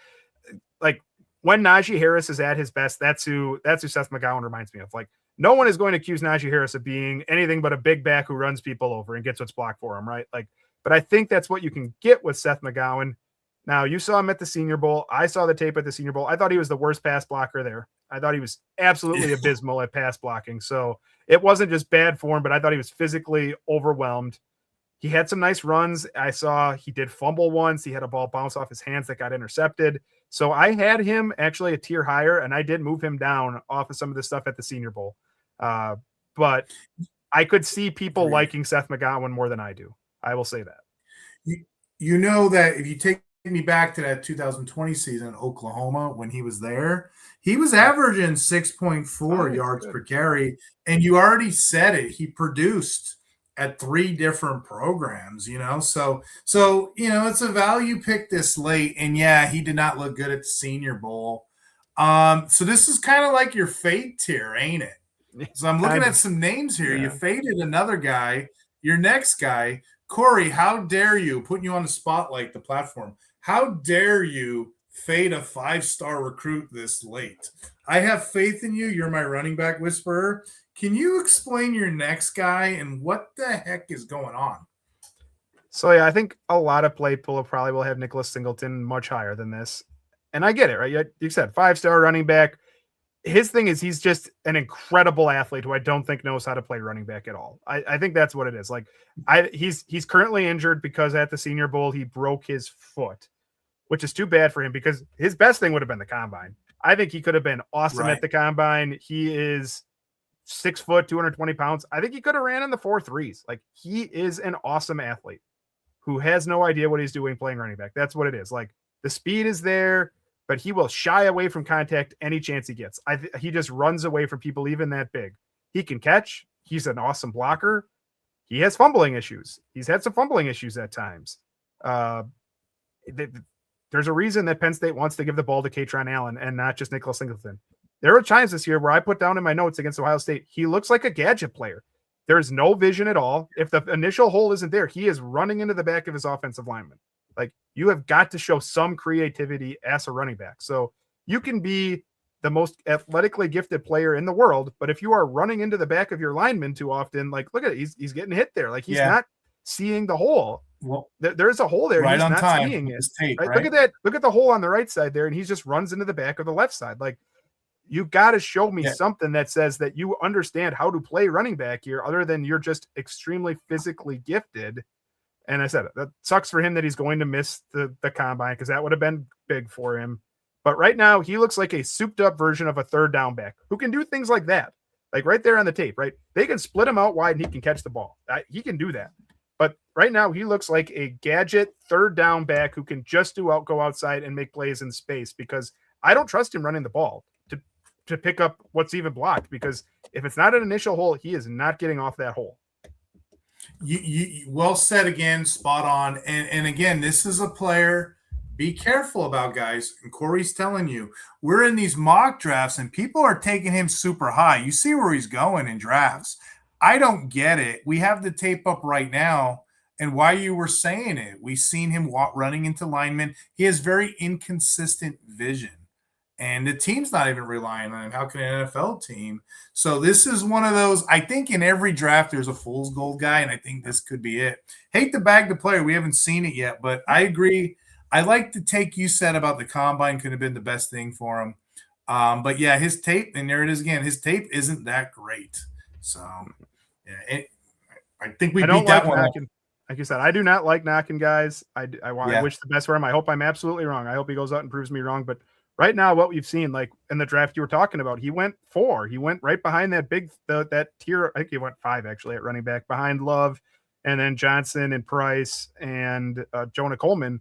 Like when Najee Harris is at his best, that's who Seth McGowan reminds me of. Like no one is going to accuse Najee Harris of being anything but a big back who runs people over and gets what's blocked for him, right? Like, but I think that's what you can get with Seth McGowan. Now, you saw him at the Senior Bowl. I saw the tape at the Senior Bowl. I thought he was the worst pass blocker there. I thought he was absolutely abysmal at pass blocking. So it wasn't just bad form, but I thought he was physically overwhelmed. He had some nice runs. I saw he did fumble once. He had a ball bounce off his hands that got intercepted. So I had him actually a tier higher, and I did move him down off of some of the stuff at the Senior Bowl. But I could see people liking Seth McGowan more than I do. I will say that. You know that if you take me back to that 2020 season in Oklahoma when he was there, he was averaging 6.4 yards per carry. And you already said it. He produced at 3 different programs, So, it's a value pick this late. And yeah, he did not look good at the Senior Bowl. So this is kind of like your fade tier, ain't it? So I'm looking at some names here. Yeah. You faded another guy. Your next guy, Corey, how dare you, putting you on the spotlight, the platform, how dare you fade a 5-star recruit this late? I have faith in you. You're my running back whisperer. Can you explain your next guy and what the heck is going on? So, yeah, I think a lot of people probably will have Nicholas Singleton much higher than this. And I get it, right? You said 5-star running back. His thing is he's just an incredible athlete who I don't think knows how to play running back at all. I think that's what it is. Like he's currently injured because at the Senior Bowl, he broke his foot, which is too bad for him because his best thing would have been the combine. I think he could have been awesome at the combine. He is 6 foot, 220 pounds. I think he could have ran in the 4.3s. Like he is an awesome athlete who has no idea what he's doing playing running back. That's what it is. Like the speed is there, but he will shy away from contact any chance he gets. He just runs away from people even that big. He can catch. He's an awesome blocker. He has fumbling issues. He's had some fumbling issues at times. There's a reason that Penn State wants to give the ball to Katron Allen and not just Nicholas Singleton. There were times this year where I put down in my notes against Ohio State, he looks like a gadget player. There's no vision at all. If the initial hole isn't there, he is running into the back of his offensive lineman. Like you have got to show some creativity as a running back. So you can be the most athletically gifted player in the world, but if you are running into the back of your lineman too often, like look at it, he's getting hit there. Like he's not seeing the hole. Well, there's a hole there. Right, he's on not time. Seeing it. Tape, right? Right? Look at that. Look at the hole on the right side there, and he just runs into the back of the left side. Like you got to show me something that says that you understand how to play running back here, other than you're just extremely physically gifted. And I said, that sucks for him that he's going to miss the combine because that would have been big for him. But right now, he looks like a souped up version of a third down back who can do things like that. Like right there on the tape, right? They can split him out wide and he can catch the ball. He can do that. But right now, he looks like a gadget third down back who can just go outside and make plays in space because I don't trust him running the ball to pick up what's even blocked because if it's not an initial hole, he is not getting off that hole. You well said again, spot on. And again, this is a player. Be careful about, guys. And Corey's telling you, we're in these mock drafts and people are taking him super high. You see where he's going in drafts. I don't get it. We have the tape up right now. And why you were saying it, we've seen him running into linemen. He has very inconsistent vision. And the team's not even relying on him. How can an NFL team? So this is one of those, I think in every draft there's a fool's gold guy, and I think this could be it. Hate to bag the player. We haven't seen it yet, but I agree. I like the take you said about the combine could have been the best thing for him. But yeah, his tape, and there it is again, his tape isn't that great. So yeah, I think we beat that one. Like you said, I do not like knocking guys. I wish the best for him. I hope I'm absolutely wrong. I hope he goes out and proves me wrong. But right now, what we've seen, like in the draft you were talking about, he went 4. He went right behind that tier. I think he went 5 actually at running back behind Love, and then Johnson and Price and Jonah Coleman.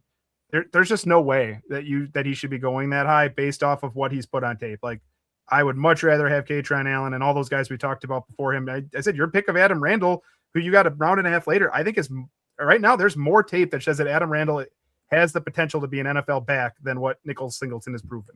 There's just no way that he should be going that high based off of what he's put on tape. Like, I would much rather have Katron Allen and all those guys we talked about before him. I said your pick of Adam Randall, who you got a round and a half later, I think is right now there's more tape that says that Adam Randall has the potential to be an NFL back than what Nicholas Singleton has proven.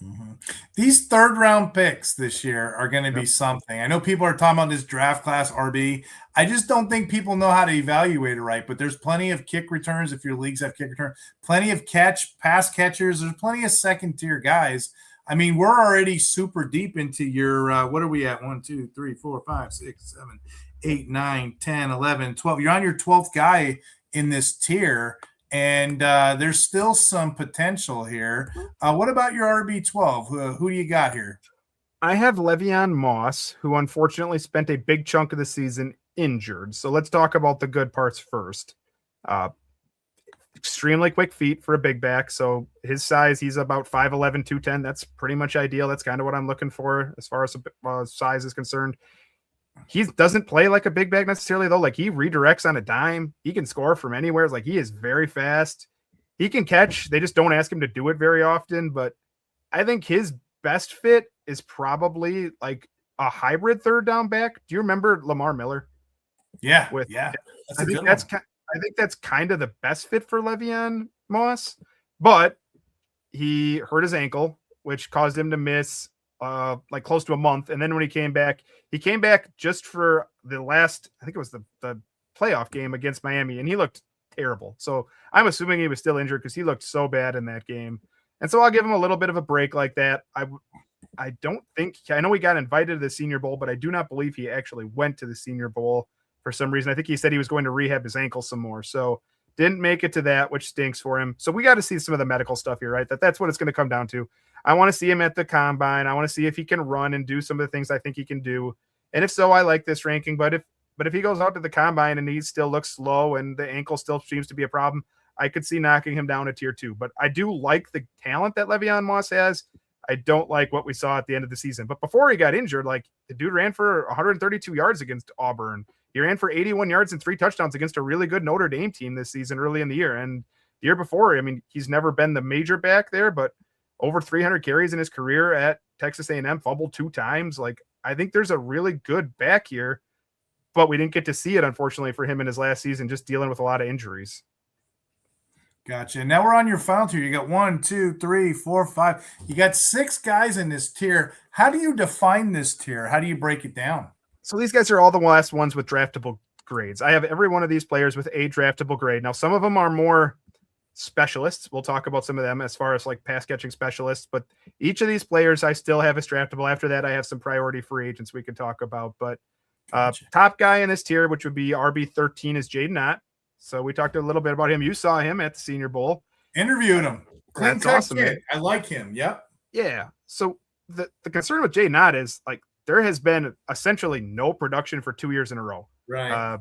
Mm-hmm. These third-round picks this year are going to be something. I know people are talking about this draft class RB. I just don't think people know how to evaluate it right, but there's plenty of kick returns if your leagues have kick return, plenty of pass catchers. There's plenty of second-tier guys. I mean, we're already super deep into your what are we at? 1, 2, 3, 4, 5, 6, 7, 8, 9, 10, 11, 12. You're on your 12th guy in this tier. And there's still some potential here. What about your RB12? Who do you got here? I have Le'Veon Moss, who unfortunately spent a big chunk of the season injured. So let's talk about the good parts first. Extremely quick feet for a big back. So his size, he's about 5'11", 210. That's pretty much ideal. That's kind of what I'm looking for as far as size is concerned. He doesn't play like a big back necessarily, though. Like, he redirects on a dime. He can score from anywhere. Like, he is very fast. He can catch. They just don't ask him to do it very often. But I think his best fit is probably like a hybrid third down back. Do you remember Lamar Miller? Yeah. I think that's kind of the best fit for Le'Veon Moss. But he hurt his ankle, which caused him to miss like close to a month. And then when he came back just for the last, I think it was the playoff game against Miami, and he looked terrible. So I'm assuming he was still injured because he looked so bad in that game. And so I'll give him a little bit of a break like that. I don't think, I know he got invited to the Senior Bowl, but I do not believe he actually went to the Senior Bowl for some reason. I think he said he was going to rehab his ankle some more. So didn't make it to that, which stinks for him. So we got to see some of the medical stuff here, right? That's what it's going to come down to. I want to see him at the combine. I want to see if he can run and do some of the things I think he can do. And if so, I like this ranking. But if he goes out to the combine and he still looks slow and the ankle still seems to be a problem, I could see knocking him down to tier 2. But I do like the talent that Le'Veon Moss has. I don't like what we saw at the end of the season. But before he got injured, like, the dude ran for 132 yards against Auburn. He ran for 81 yards and 3 touchdowns against a really good Notre Dame team this season early in the year. And the year before, I mean, he's never been the major back there, but over 300 carries in his career at Texas A&M, fumbled 2 times. Like, I think there's a really good back here, but we didn't get to see it, unfortunately, for him in his last season, just dealing with a lot of injuries. Gotcha. Now we're on your final tier. You got 1, 2, 3, 4, 5. You got 6 guys in this tier. How do you define this tier? How do you break it down? So these guys are all the last ones with draftable grades. I have every one of these players with a draftable grade. Now, some of them are more specialists. We'll talk about some of them as far as like pass catching specialists, but each of these players I still have as draftable. After that, I have some priority free agents we can talk about. But top guy in this tier, which would be RB13, is Jaden Ott. So we talked a little bit about him. You saw him at the Senior Bowl. Interviewed him. That's awesome, man. I like him. Yep. Yeah. So the concern with Jaden Ott is, like, there has been essentially no production for 2 years in a row. Right.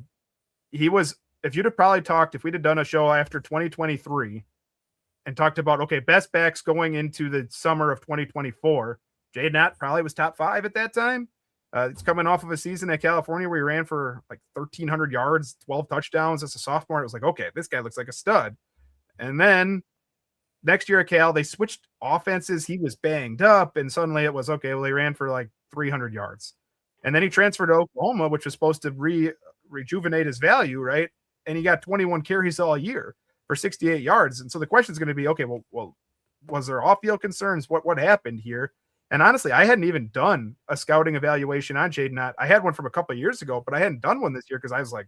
He was, if we'd have done a show after 2023 and talked about, okay, best backs going into the summer of 2024, Jaden Ott probably was top 5 at that time. It's coming off of a season at California where he ran for like 1,300 yards, 12 touchdowns as a sophomore. It was like, okay, this guy looks like a stud. And then next year at Cal, they switched offenses. He was banged up, and suddenly it was, okay, well, he ran for like 300 yards. And then he transferred to Oklahoma, which was supposed to rejuvenate his value, right? And he got 21 carries all year for 68 yards. And so the question is going to be, okay, well, was there off-field concerns? What happened here? And honestly, I hadn't even done a scouting evaluation on Jaden Ott. I had one from a couple of years ago, but I hadn't done one this year because I was like,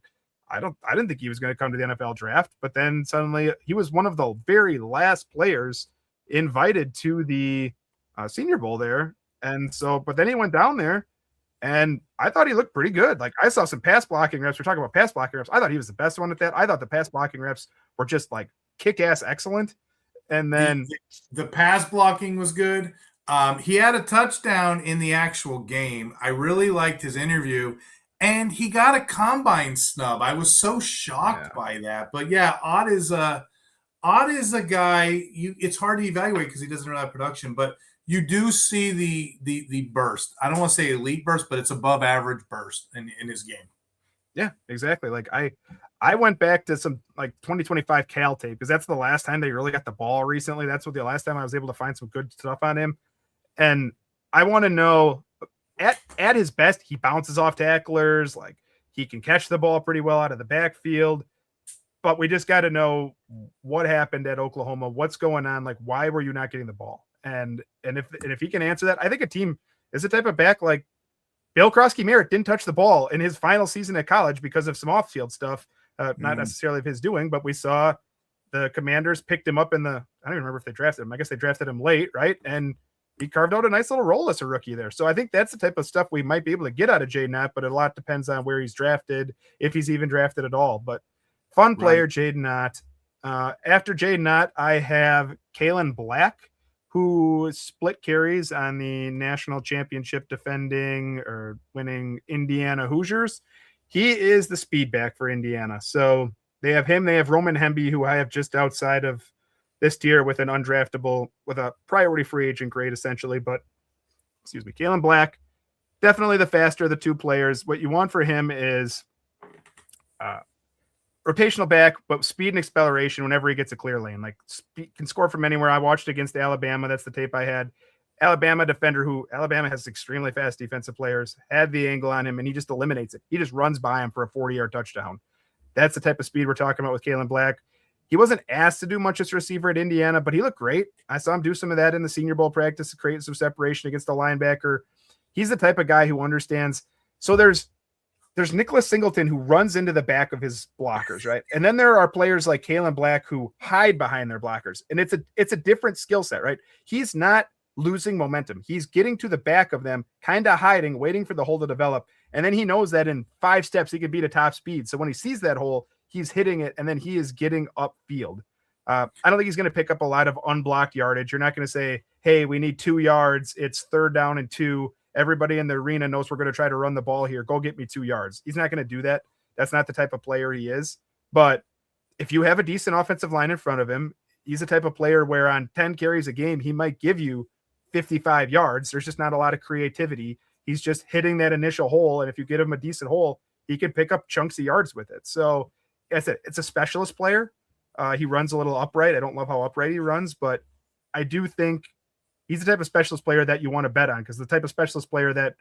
I didn't think he was going to come to the NFL draft. But then suddenly he was one of the very last players invited to the Senior Bowl there. And so, but then he went down there, and I thought he looked pretty good. Like, I saw some pass blocking reps. We're talking about pass blocking reps. I thought he was the best one at that. I thought the pass blocking reps were just like kick-ass excellent. And then the pass blocking was good. He had a touchdown in the actual game. I really liked his interview, and he got a combine snub. I was so shocked by that. But yeah, Ott is Ott is a guy it's hard to evaluate because he doesn't really have production, but you do see the burst. I don't want to say elite burst, but it's above average burst in his game. Yeah, exactly. Like I went back to some like 2025 Cal tape because that's the last time they really got the ball recently. That's what the last time I was able to find some good stuff on him. And I want to know at his best, he bounces off tacklers, like he can catch the ball pretty well out of the backfield. But we just got to know what happened at Oklahoma, what's going on, like why were you not getting the ball? And if he can answer that, I think a team is the type of back like Bill Krosky-Merritt didn't touch the ball in his final season at college because of some off-field stuff, not necessarily of his doing, but we saw the Commanders picked him up I don't even remember if they drafted him. I guess they drafted him late, right? And he carved out a nice little role as a rookie there. So I think that's the type of stuff we might be able to get out of Jaden Ott, but a lot depends on where he's drafted, if he's even drafted at all. But fun player, right. Jaden Ott. After Jaden Ott, I have Kalen Black, who split carries on the national championship defending or winning Indiana Hoosiers. He is the speed back for Indiana. So they have him. They have Roman Hemby, who I have just outside of this tier with an undraftable, with a priority free agent grade, essentially. But, Kalen Black, definitely the faster of the two players. What you want for him is rotational back, but speed and acceleration whenever he gets a clear lane. Like, can score from anywhere. I watched against Alabama. That's the tape I had. Alabama defender who Alabama has extremely fast defensive players, had the angle on him, and he just eliminates it. He just runs by him for a 40-yard touchdown. That's the type of speed we're talking about with Kalen Black. He wasn't asked to do much as a receiver at Indiana, but he looked great. I saw him do some of that in the Senior Bowl practice to create some separation against the linebacker. He's the type of guy who understands. So there's Nicholas Singleton who runs into the back of his blockers, right? And then there are players like Kalen Black who hide behind their blockers. And it's a different skill set, right? He's not losing momentum. He's getting to the back of them, kind of hiding, waiting for the hole to develop. And then he knows that in 5 steps, he could beat a top speed. So when he sees that hole, he's hitting it, and then he is getting upfield. I don't think he's going to pick up a lot of unblocked yardage. You're not going to say, hey, we need 2 yards. It's 3rd down and 2. Everybody in the arena knows we're going to try to run the ball here. Go get me 2 yards. He's not going to do that. That's not the type of player he is. But if you have a decent offensive line in front of him, he's the type of player where on 10 carries a game, he might give you 55 yards. There's just not a lot of creativity. He's just hitting that initial hole. And if you get him a decent hole, he can pick up chunks of yards with it. So that's it. It's a specialist player. He runs a little upright. I don't love how upright he runs, but I do think he's the type of specialist player that you want to bet on, because the type of specialist player that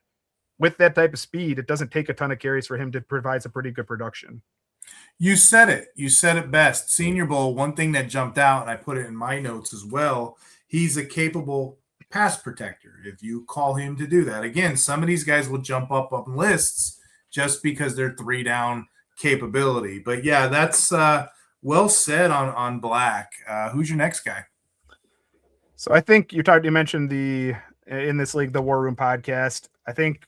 with that type of speed, it doesn't take a ton of carries for him to provide some pretty good production. You said it. You said it best. Senior Bowl, one thing that jumped out, and I put it in my notes as well, he's a capable pass protector if you call him to do that. Again, some of these guys will jump up on lists just because they're 3 down capability. But yeah, that's well said on Black. Who's your next guy? So I think you mentioned in this league, the War Room podcast. I think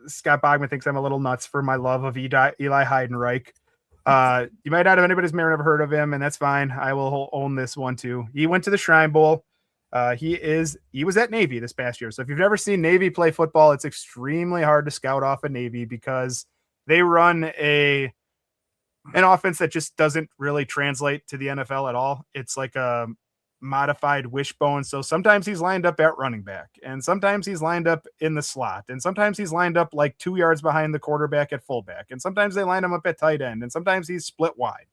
Scott Bogman thinks I'm a little nuts for my love of Eli Heidenreich. You might not have anybody's may have never heard of him, and that's fine. I will own this one too. He went to the Shrine Bowl. He was at Navy this past year. So if you've never seen Navy play football, it's extremely hard to scout off a Navy because they run an offense that just doesn't really translate to the NFL at all. It's like a modified wishbone. So sometimes he's lined up at running back, and sometimes he's lined up in the slot, and sometimes he's lined up like 2 yards behind the quarterback at fullback, and sometimes they line him up at tight end, and sometimes he's split wide.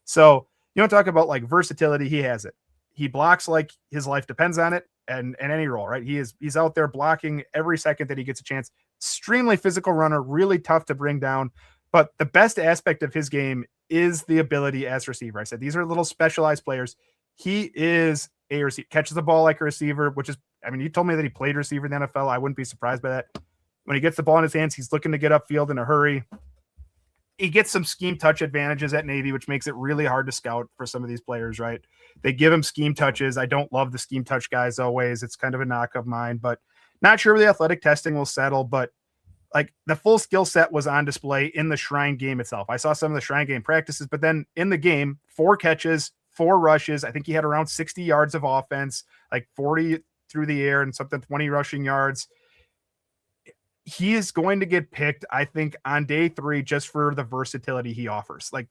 So you don't talk about like versatility. He has it. He blocks like his life depends on it, and any role, right? He's out there blocking every second that he gets a chance. Extremely physical runner, really tough to bring down. But the best aspect of his game is the ability as receiver. I said these are little specialized players. He is a receiver, catches the ball like a receiver, which is, I mean, you told me that he played receiver in the NFL. I wouldn't be surprised by that. When he gets the ball in his hands, he's looking to get upfield in a hurry. He gets some scheme touch advantages at Navy, which makes it really hard to scout for some of these players, right? They give him scheme touches. I don't love the scheme touch guys always. It's kind of a knock of mine, but not sure where the athletic testing will settle. But like the full skill set was on display in the Shrine game itself. I saw some of the Shrine game practices, but then in the game, 4 catches, 4 rushes. I think he had around 60 yards of offense, like 40 through the air and something, 20 rushing yards. He is going to get picked, I think, on day 3 just for the versatility he offers. Like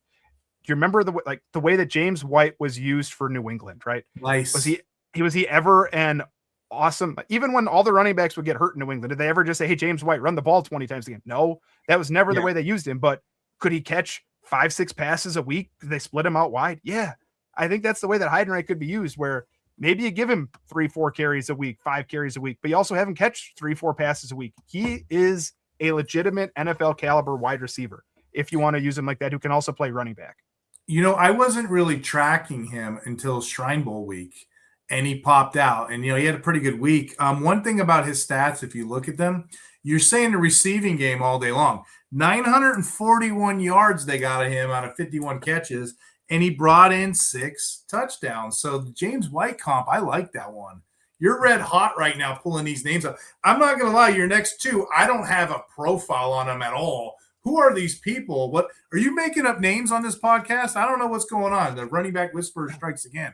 you remember the way that James White was used for New England, right? Nice. Was he ever an awesome, even when all the running backs would get hurt in New England, did they ever just say, hey, James White, run the ball 20 times a game? No, that was never the way they used him. But could he catch 5-6 passes a week? Did they split him out wide? Yeah. I think that's the way that Heidenreich could be used, where maybe you give him 3-4 carries a week, 5 carries a week, but you also have him catch 3-4 passes a week. He is a legitimate NFL caliber wide receiver, if you want to use him like that, who can also play running back. I wasn't really tracking him until Shrine Bowl week, and he popped out, and he had a pretty good week. One thing about his stats, if you look at them, you're saying the receiving game all day long. 941 yards they got of him out of 51 catches, and he brought in 6 touchdowns. So the James White comp, I like that one. You're red hot right now pulling these names up. I'm not going to lie, your next 2, I don't have a profile on them at all. Who are these people? What are you making up names on this podcast? I don't know what's going on. The running back whisperer strikes again.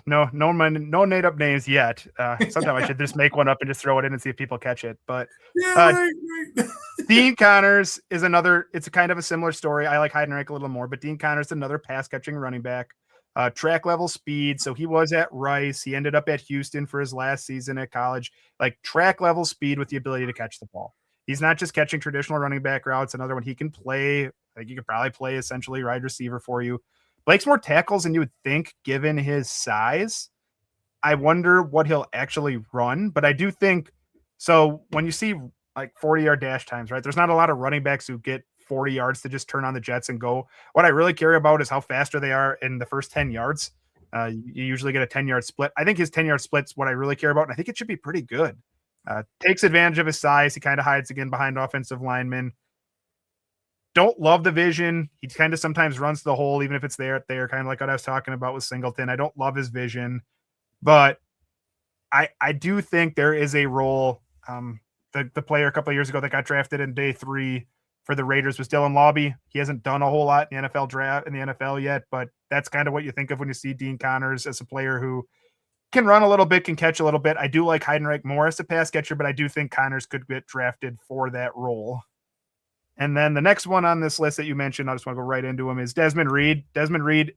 No made up names yet. Sometimes I should just make one up and just throw it in and see if people catch it. But right. Dean Connors is another. It's a kind of a similar story. I like Heidenreich a little more, but Dean Connors is another pass catching running back. Track level speed. So he was at Rice. He ended up at Houston for his last season at college. Like track level speed with the ability to catch the ball. He's not just catching traditional running back routes. Another one he can play. Like he could probably play essentially wide receiver for you. Makes more tackles than you would think given his size. I wonder what he'll actually run, but I do think so. When you see like 40-yard dash times, right? There's not a lot of running backs who get 40 yards to just turn on the jets and go. What I really care about is how faster they are in the first 10 yards. You usually get a 10-yard split. I think his 10-yard split's what I really care about, and I think it should be pretty good. Takes advantage of his size. He kind of hides again behind offensive linemen. Don't love the vision. He kind of sometimes runs to the hole, even if it's there, kind of like what I was talking about with Singleton. I don't love his vision, but I do think there is a role. The player a couple of years ago that got drafted in day 3 for the Raiders was Dylan Lobby. He hasn't done a whole lot in the NFL draft in the NFL yet, but that's kind of what you think of when you see Dean Connors as a player who can run a little bit, can catch a little bit. I do like Heidenreich more as a pass catcher, but I do think Connors could get drafted for that role. And then the next one on this list that you mentioned, I just want to go right into him, is Desmond Reed. Desmond Reed,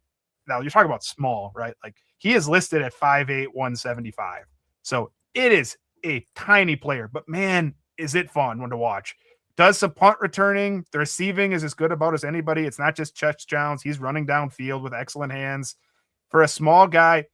now you're talking about small, right? Like he is listed at 5'8", 175. So it is a tiny player, but man, is it fun to watch. Does some punt returning. The receiving is as good about as anybody. It's not just touchdowns. He's running downfield with excellent hands. For a small guy,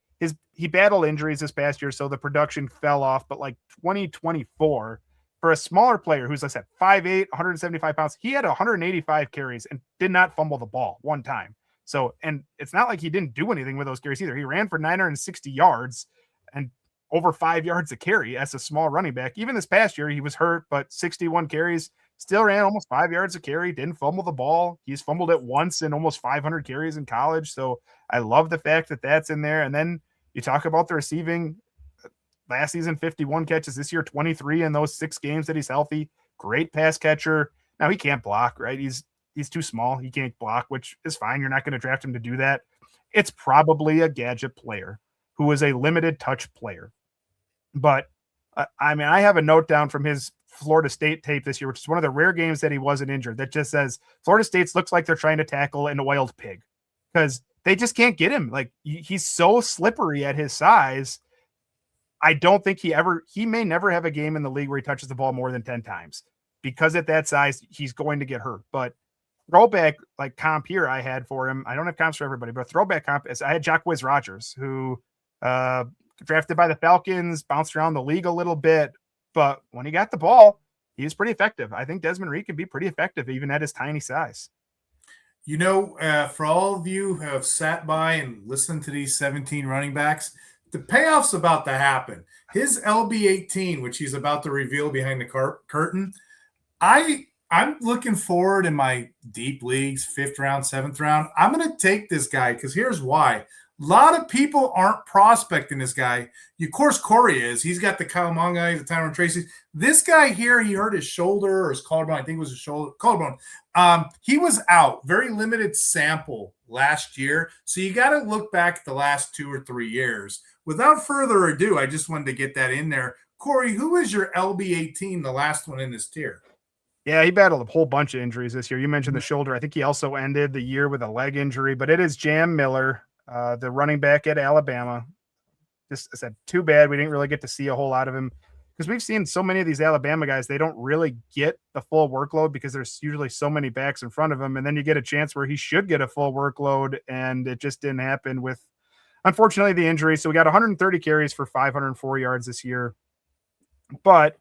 he battled injuries this past year, so the production fell off. But like 2024, for a smaller player who's, like I said, 5'8", 175 pounds, he had 185 carries and did not fumble the ball one time. So, and it's not like he didn't do anything with those carries either. He ran for 960 yards and over 5 yards a carry as a small running back. Even this past year, he was hurt, but 61 carries, still ran almost 5 yards a carry, didn't fumble the ball. He's fumbled it once in almost 500 carries in college. So I love the fact that that's in there. And then you talk about the receiving. Last season, 51 catches. This year, 23 in those 6 games that he's healthy. Great pass catcher. Now, he can't block, right? He's too small. He can't block, which is fine. You're not going to draft him to do that. It's probably a gadget player who is a limited touch player. But, I mean, I have a note down from his Florida State tape this year, which is one of the rare games that he wasn't injured, that just says Florida State looks like they're trying to tackle an oiled pig because they just can't get him. Like, he's so slippery at his size. I don't think he may never have a game in the league where he touches the ball more than 10 times because at that size, he's going to get hurt. But throwback like comp here I had for him, I don't have comps for everybody, but throwback comp is I had Jacquizz Rodgers, who drafted by the Falcons, bounced around the league a little bit, but when he got the ball, he was pretty effective. I think Desmond Reed can be pretty effective even at his tiny size. For all of you who have sat by and listened to these 17 running backs, the payoff's about to happen. His LB18, which he's about to reveal behind the curtain, I'm looking forward in my deep leagues, 5th round, 7th round. I'm going to take this guy because here's why. A lot of people aren't prospecting this guy. Of course, Corey is. He's got the Kyle Mongai, the Tyrone Tracy. This guy here, he hurt his shoulder or his collarbone. I think it was his collarbone. He was out. Very limited sample last year. So you got to look back at the last 2 or 3 years. Without further ado, I just wanted to get that in there. Corey, who is your LB18, the last one in this tier? Yeah, he battled a whole bunch of injuries this year. You mentioned the shoulder. I think he also ended the year with a leg injury, but it is Jam Miller, the running back at Alabama. Just I said, too bad we didn't really get to see a whole lot of him because we've seen so many of these Alabama guys. They don't really get the full workload because there's usually so many backs in front of him. And then you get a chance where he should get a full workload, and it just didn't happen with, unfortunately, the injury. So we got 130 carries for 504 yards this year. But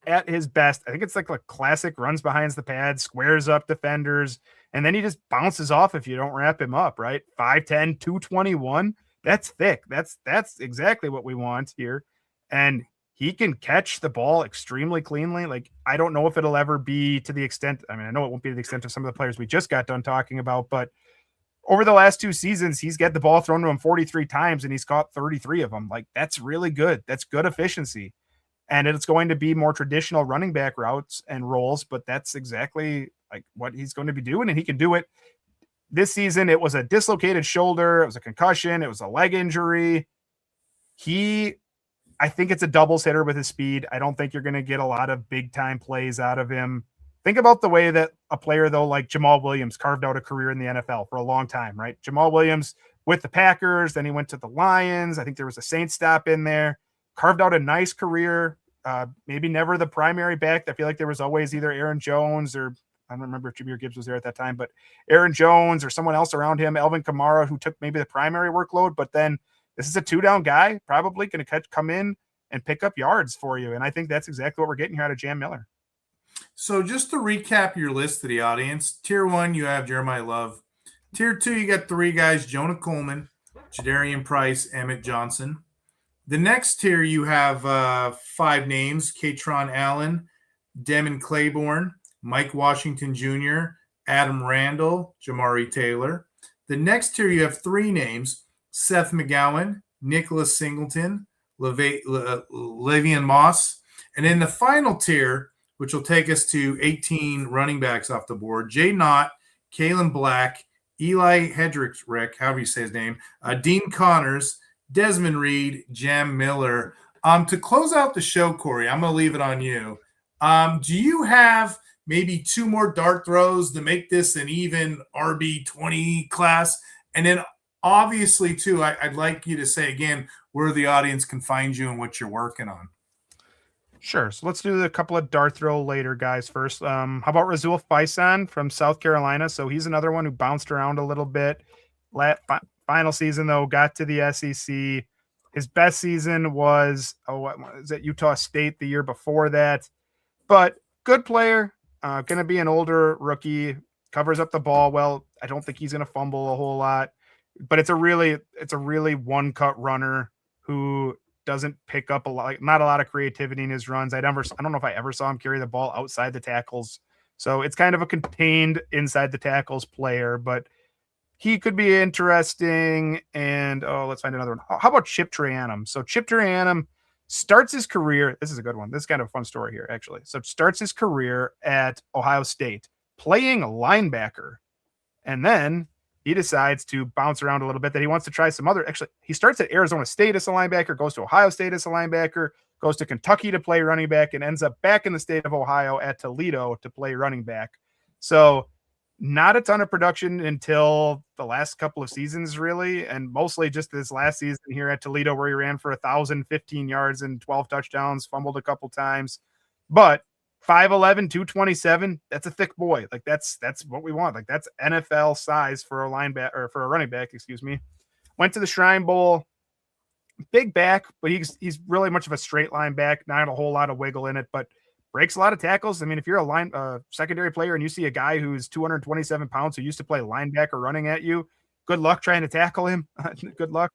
at his best, I think it's like a classic runs behind the pad, squares up defenders, and then he just bounces off if you don't wrap him up, right? 5'10, 221. That's thick. That's exactly what we want here. And he can catch the ball extremely cleanly. Like, I don't know if it'll ever be to the extent, I mean, I know it won't be to the extent of some of the players we just got done talking about, but over the last 2 seasons, he's got the ball thrown to him 43 times and he's caught 33 of them. Like, that's really good. That's good efficiency. And it's going to be more traditional running back routes and roles, but that's exactly like what he's going to be doing. And he can do it this season. It was a dislocated shoulder. It was a concussion. It was a leg injury. I think it's a doubles hitter with his speed. I don't think you're going to get a lot of big time plays out of him. Think about the way that a player, though, like Jamal Williams carved out a career in the NFL for a long time, right? Jamal Williams with the Packers, then he went to the Lions. I think there was a Saints stop in there. Carved out a nice career, maybe never the primary back. I feel like there was always either Aaron Jones or I don't remember if Jahmyr Gibbs was there at that time, but Aaron Jones or someone else around him, Alvin Kamara, who took maybe the primary workload. But then this is a 2-down guy, probably going to come in and pick up yards for you. And I think that's exactly what we're getting here out of Jam Miller. So just to recap your list to the audience, tier 1, you have Jeremiah Love. Tier 2, you got 3 guys, Jonah Coleman, Jadarian Price, Emmett Johnson. The next tier, you have 5 names: Katron Allen, Demon Claiborne, Mike Washington Jr., Adam Randall, Jamari Taylor. The next tier, you have 3 names: Seth McGowan, Nicholas Singleton, Le'Veon Moss. And in the final tier, which will take us to 18 running backs off the board, Jay Knott, Kalen Black, Eli Hedrick, however you say his name, Dean Connors, Desmond Reed, Jam Miller. To close out the show, Corey, I'm going to leave it on you. Do you have maybe 2 more dart throws to make this an even RB20 class? And then obviously, too, I'd like you to say again where the audience can find you and what you're working on. Sure. So let's do a couple of dart throw later guys first. How about Razul Faison from South Carolina? So he's another one who bounced around a little bit. Final season, though, got to the SEC. His best season was, at Utah State the year before that. But good player, going to be an older rookie, covers up the ball well. I don't think he's going to fumble a whole lot. But it's a really one-cut runner who doesn't pick up not a lot of creativity in his runs. I don't know if I ever saw him carry the ball outside the tackles. So it's kind of a contained inside the tackles player, but he could be interesting. And let's find another one. How about Chip Trayanum? So Chip Trayanum starts his career. This is a good one. This is kind of a fun story here, actually. So starts his career at Ohio State playing linebacker. And then he decides to bounce around a little bit, that he wants to try some other. Actually, he starts at Arizona State as a linebacker, goes to Ohio State as a linebacker, goes to Kentucky to play running back, and ends up back in the state of Ohio at Toledo to play running back. So not a ton of production until the last couple of seasons, really, and mostly just this last season here at Toledo, where he ran for 1,015 yards and 12 touchdowns, fumbled a couple times. But 5'11", 227, that's a thick boy. Like that's what we want. Like that's NFL size for a linebacker, or for a running back, excuse me. Went to the Shrine Bowl, big back, but he's really much of a straight line back, not a whole lot of wiggle in it, but breaks a lot of tackles. I mean, if you're a secondary player and you see a guy who's 227 pounds who used to play linebacker running at you, good luck trying to tackle him. Good luck.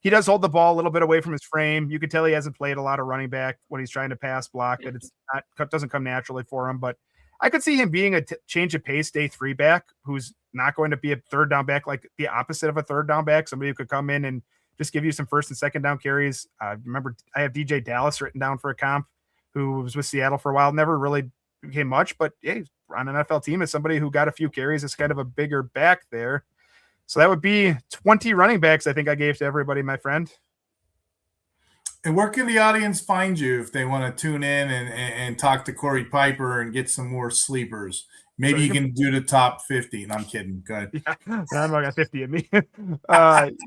He does hold the ball a little bit away from his frame. You can tell he hasn't played a lot of running back when he's trying to pass block, that doesn't come naturally for him. But I could see him being a change of pace day 3 back who's not going to be a third down back, like the opposite of a third down back, somebody who could come in and just give you some first and second down carries. Remember, I have DJ Dallas written down for a comp, who was with Seattle for a while, never really became much, but yeah, he's on an NFL team as somebody who got a few carries as kind of a bigger back there. So that would be 20 running backs I think I gave to everybody, my friend. And where can the audience find you if they want to tune in and talk to Corey Piper and get some more sleepers? Maybe you can do the top 50. No, I'm kidding. Go ahead. Yeah, I'm got 50 of me.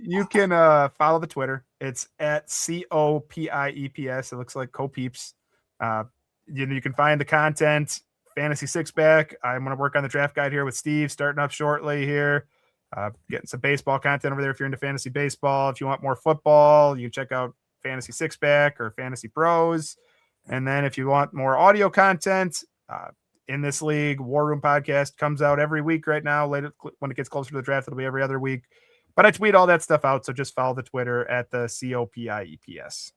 You can follow the Twitter. It's at COPIEPS. It looks like Co-Peeps. You can find the content, Fantasy Six Pack. I'm going to work on the draft guide here with Steve, starting up shortly here. Getting some baseball content over there if you're into fantasy baseball. If you want more football, you can check out Fantasy Six Pack or Fantasy Pros. And then if you want more audio content, in this league, War Room podcast comes out every week right now. Later, when it gets closer to the draft, it'll be every other week. But I tweet all that stuff out, so just follow the Twitter at the COPIEPS.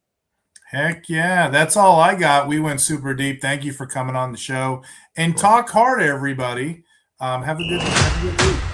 Heck yeah, that's all I got. We went super deep. Thank you for coming on the show. And talk hard, everybody. Have a good week.